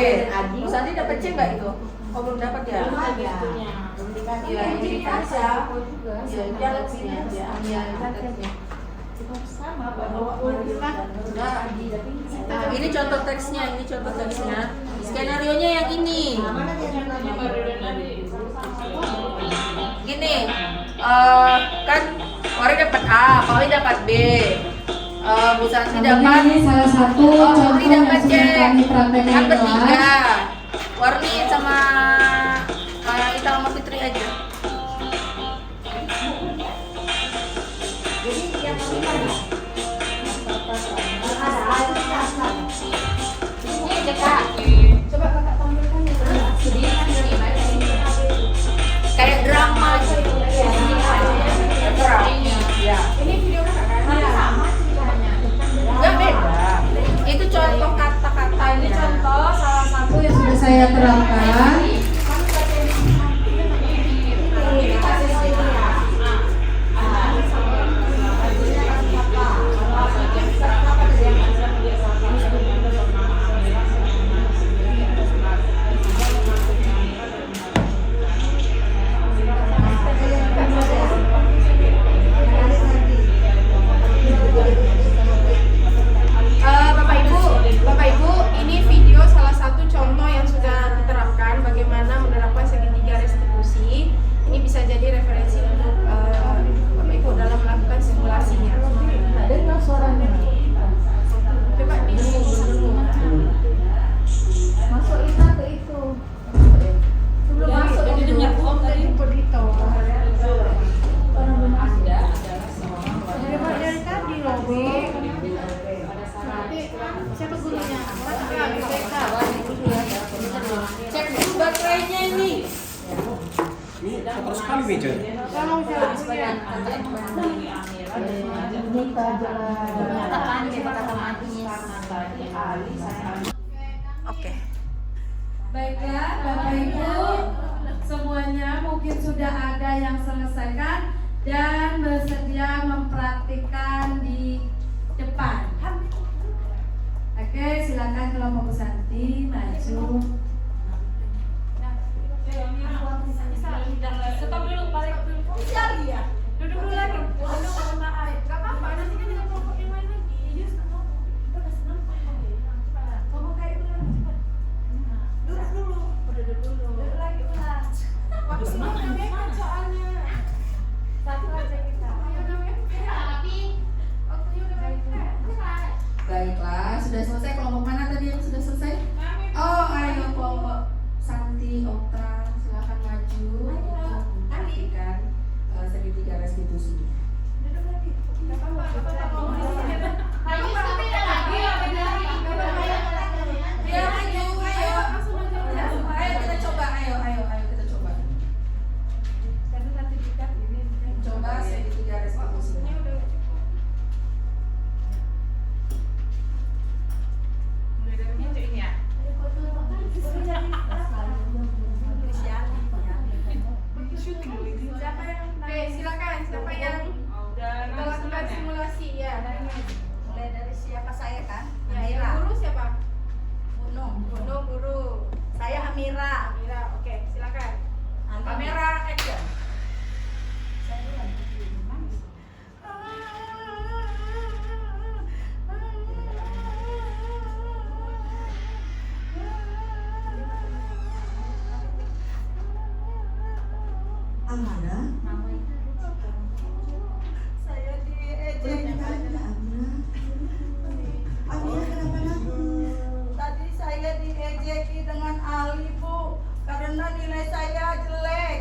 Bu Santi dapat C nggak itu? Oh, belum dapat ya? Belum dikasih. Ya, ini aja. Ya, jangan sini aja. Ya, Sama Bapak. ini contoh teksnya, Skenarionya yang ini. Gini, kan Wari dapat A, Pauli dapat B, Bu Santi dapat. Ini salah satu contoh yang dapat C. sudah kami praktekkan Kan di bertiga. kelas. Warni sama kita sama Fitri aja. Jadi yang ini tadi. Ini dekat. Coba Kakak tampilkan ya. Kayak drama gitu. Ya. Ini video Kakak kan? Sama ceritanya. Enggak beda. Itu contoh kata-kata. Ini contoh salah satu yang sudah saya terapkan. Bapak Ibu, ini video salah satu contoh yang sudah diterapkan bagaimana menerapkan segitiga restitusi. Ini bisa jadi referensi untuk Bapak Ibu dalam melakukan simulasinya. Dengar suaranya. Coba di Masuk Ina ke itu. Sebelum masuk Jadi dengar Om tadi. Pedito. Orang belum masuk. dari tadi loh, Bi. Siapa gurunya? Cek dulu baterainya ini. Kotor sekali meja. Oke. Baiklah, Bapak Ibu, semuanya mungkin sudah ada yang selesaikan dan bersedia mempraktikkan di depan. Oke, silakan kelompok Bu Santi maju. Stop dulu, balik dulu. Sial dia. Duduk dulu lagi. Aduh, maaf. Gak apa-apa, nanti kan ada kelompok yang lain lagi. Iya, senang. Kita udah senang. Ngomong kayak itu lagi cepat. Duduk dulu. Duduk dulu. Duduk lagi ulang. Waktu senang namanya soalnya. Satu aja kita. Ayo namanya. Tapi waktunya udah baik. Baiklah, sudah selesai. Kelompok mana tadi yang sudah selesai? Oh, ayo kelompok Santi, Okta, silakan maju untuk mempraktikkan segitiga restitusi. Duduk lagi. Gak apa-apa. Ngomong di sini. Ayo sepeda lagi. Dia maju, ayo. Ayo kita coba, ayo kita coba. Karena sertifikat ini. Coba segitiga restitusi. Mulai dari mana ini ya? Siapa yang silakan. Siapa yang Udah kita lakukan simulasi ya? Mulai dari siapa saya kan? Ya, Amira. yang guru siapa? Gunung. Guru. Saya Amira. Amira, oke, silakan. Kamera action. Saya duluan. Amara, Saya diejek. berapa kali Amira? Amira kenapa nangis? Tadi saya diejeki dengan Ali, Bu, karena nilai saya jelek.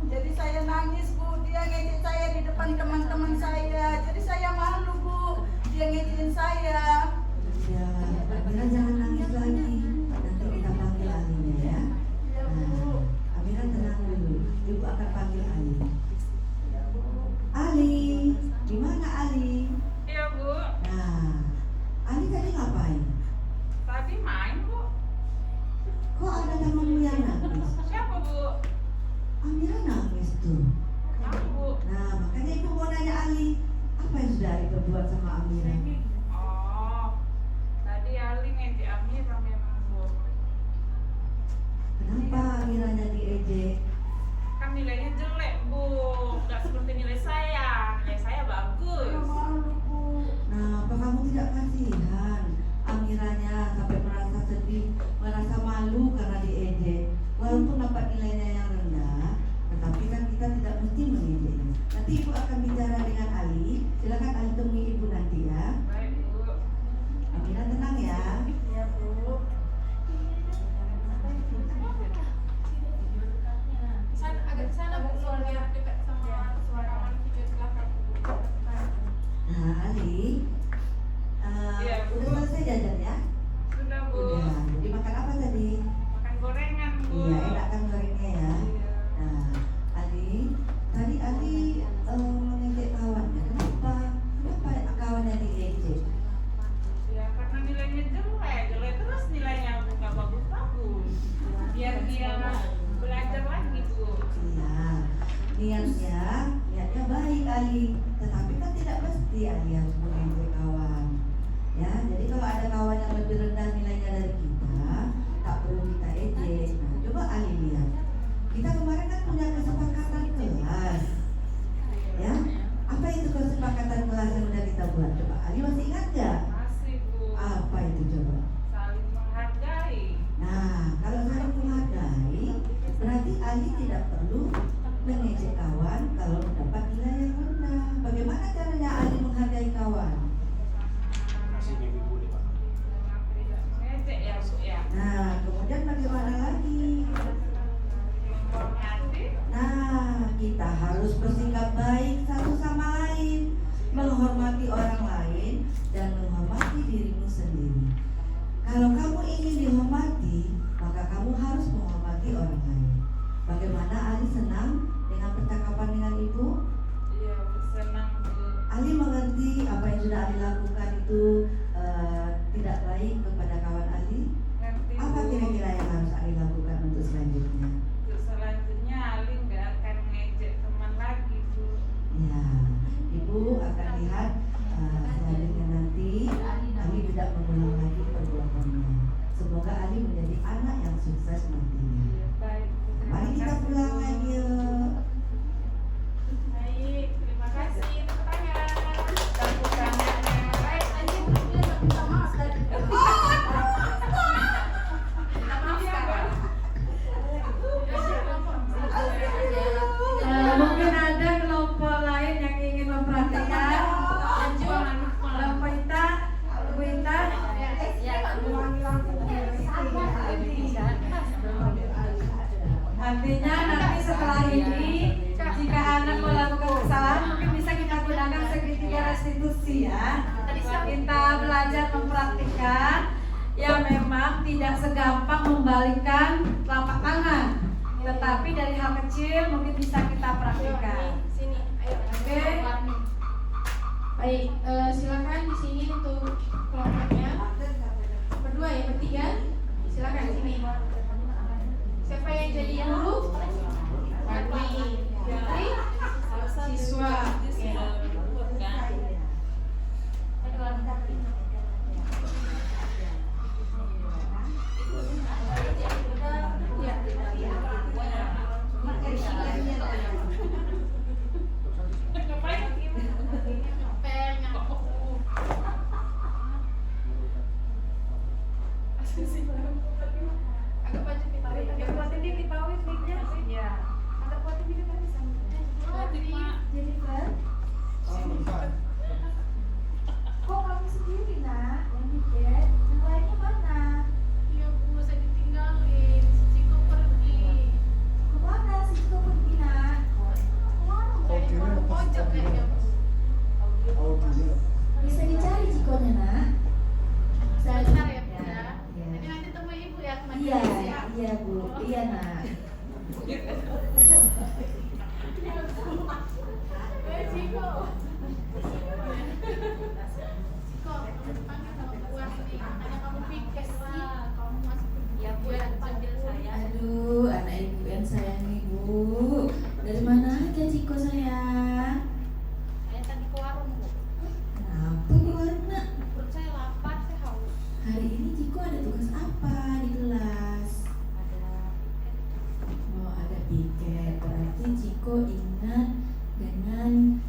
Jadi saya nangis, Bu. Dia ngejek saya di depan teman-teman saya. Jadi saya malu, Bu. Dia ngejekin saya. Ya, Amira jangan nangis lagi. Nanti kita panggil Alinya ya. Ya, Bu. Amira tenang dulu. Ibu akan panggil Ali. Ali, di mana Ali? Iya, Bu. Nah, Ali tadi ngapain? Tadi main, Bu. Kok ada temanmu yang nangis? Siapa, Bu? Amira nangis tuh. Kenapa, Bu? Nah, makanya ibu mau nanya Ali, apa yang sudah Ali perbuat sama Amira? Oh, tadi Ali ngejek Amira memang, Bu. Kenapa Amiranya diejek? Kan nilainya jelek, Bu. Nggak seperti nilai saya. Nilai saya bagus. Malu, Bu. Nah, apa kamu tidak kasihan Amiranya sampai merasa sedih, merasa malu karena diejek? Walaupun dapat nilainya yang rendah, tetapi kan kita tidak mesti mengejeknya. Nanti ibu akan bicara dengan Ali. Silakan Ali temui ibu nanti ya. Baik, Bu. Amira tenang ya. Ya, Bu. Agak ke sana, Bu, soalnya dekat sama suara video belakang. Nah, Ali, Iya, Bu. udah selesai jajan ya? Sudah, Bu. Udah. Jadi makan apa tadi? Makan gorengan, Bu. Iya, enak kan gorengnya ya. Iya. Nah, Ali, tadi Ali mengejek kawannya. Kenapa? Kenapa kawannya diejek? Ya karena nilainya jelek terus nilainya bukan bagus-bagus. Biar dia belajar lagi, Bu. Iya, niatnya baik Ali. Tetapi kan tidak mesti Ali harus mengejek kawan. Ya, jadi kalau ada kawan yang lebih rendah nilainya dari kita, tak perlu kita ejek. Nah, coba Ali lihat. Kita kemarin kan punya kesepakatan kelas. Ya, apa itu kesepakatan kelas yang udah kita buat? Coba Ali masih ingat nggak? Masih, Bu. Apa itu coba? Saling menghargai. Nah, kalau saling menghargai, berarti Ali tidak perlu mengejek kawan kalau mendapat nilai yang rendah. Bagaimana caranya Ali menghargai kawan? Masih minggu boleh, Pak. Tidak mengejek ya, Bu ya. Nah, kemudian bagaimana lagi? Menghormati. Nah, kita harus bersikap baik satu sama lain, menghormati orang lain dan menghormati dirimu sendiri. Kalau kamu ingin dihormati, maka kamu harus menghormati orang lain. Bagaimana Ali senang dengan percakapan dengan ibu? Iya, Bu, senang, Bu. Ali mengerti apa yang sudah Ali lakukan itu tidak baik kepada kawan Ali. Ngerti, Apa kira-kira yang harus Ali lakukan untuk selanjutnya? Untuk selanjutnya Ali nggak akan ngejek teman lagi, Bu. Ya, Ibu akan lihat selanjutnya nanti Ali tidak mengulang lagi perbuatannya. Semoga Ali menjadi anak yang sukses nantinya. Baik, Bu. Mari kita pulang lagi yuk. Baik, terima kasih. Tepuk tangan. Tepuk tangannya. Baik, lanjut. Minta maaf tadi. Minta maaf sekarang. Mungkin ada kelompok lain yang ingin memperhatikan. Kelompok Ita, Bu Ita. Artinya nanti setelah ini, jika anak melakukan kesalahan, mungkin bisa kita gunakan segitiga restitusi ya. Kita belajar mempraktikkan yang memang tidak segampang membalikkan telapak tangan, tetapi dari hal kecil mungkin bisa kita praktikkan. Sini, ayo. Oke. Baik, silakan di sini untuk kelompoknya. Berdua ya, bertiga. Silakan sini. Siapa yang jadi guru? Wati, Fitri, siswa. Oke. Kok kamu sendiri nak yang bikin? Yang lainnya mana? Iya Bu, saya ditinggalin. Si Ciko pergi. Kemana si Ciko pergi nak? Kemana? Kayak pojok kayaknya Bu. Bisa dicari Cikonya nak? Sebentar ya Bu ya. Ya. Jadi nanti temui Ibu ya ke Iya, majelis ya. iya Bu, iya nak. Ciko. Ciko, dipanggil sama Bu Asti. Hanya kamu pikir lah, kamu masih pergi. Ya Bu, ya panggil saya. Aduh, anak ibu yang sayang ibu. Dari mana aja Ciko sayang? Saya tadi ke warung Bu. Kenapa di warna? Perut saya lapar, saya haus. Hari ini Ciko ada tugas apa di kelas? Oh, ada piket. Berarti Ciko ingat dengan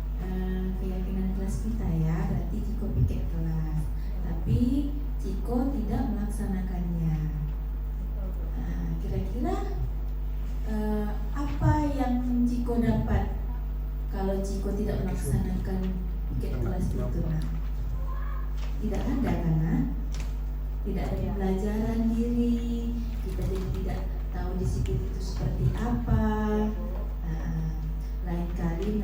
keyakinan kelas kita ya. Berarti Ciko piket kelas. Tapi Ciko tidak melaksanakannya. Nah, kira-kira apa yang Ciko dapat kalau Ciko tidak melaksanakan piket kelas itu? Nah, tidak ada karena tidak ada pembelajaran diri, kita jadi tidak tahu disiplin itu seperti apa. Nah, lain kali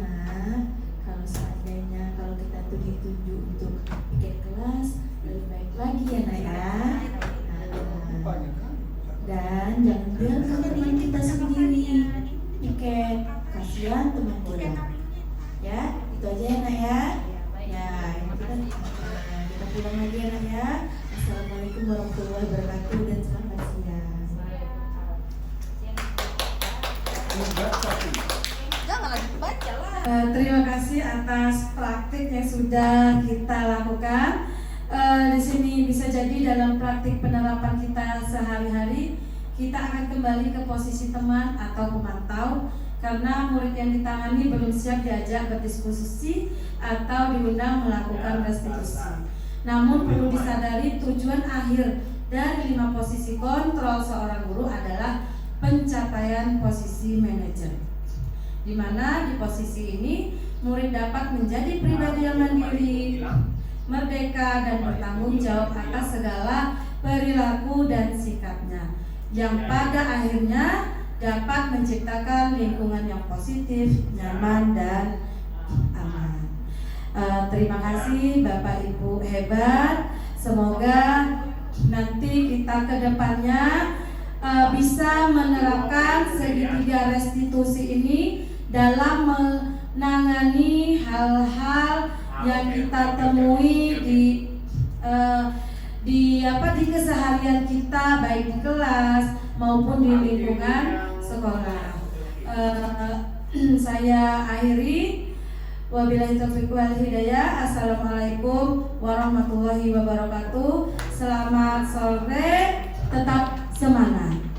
kalau seandainya kalau kita tuh ditunjuk untuk piket kelas lebih baik lagi ya nak ya. Dan jangan biarkan teman kita sendiri piket, kasihan teman bola. Ya, itu aja ya nak ya. Ya, ini kita pulang lagi ya nak ya. Assalamualaikum warahmatullahi wabarakatuh dan selamat siang. Terima kasih atas praktik yang sudah kita lakukan. Di sini bisa jadi dalam praktik penerapan kita sehari-hari kita akan kembali ke posisi teman atau pemantau karena murid yang ditangani belum siap diajak berdiskusi atau diundang melakukan restitusi. Namun perlu disadari tujuan akhir dari 5 posisi kontrol seorang guru adalah pencapaian posisi manajer, di mana di posisi ini murid dapat menjadi pribadi yang mandiri, merdeka dan bertanggung jawab atas segala perilaku dan sikapnya, yang pada akhirnya dapat menciptakan lingkungan yang positif, nyaman dan aman. Terima kasih Bapak Ibu hebat. Semoga nanti kita ke depannya bisa menerapkan segitiga restitusi ini dalam menangani hal-hal yang kita temui di keseharian kita, baik di kelas maupun di lingkungan sekolah. Saya akhiri. Wabillahi taufiq wal hidayah. Assalamualaikum warahmatullahi wabarakatuh. Selamat sore, tetap semangat.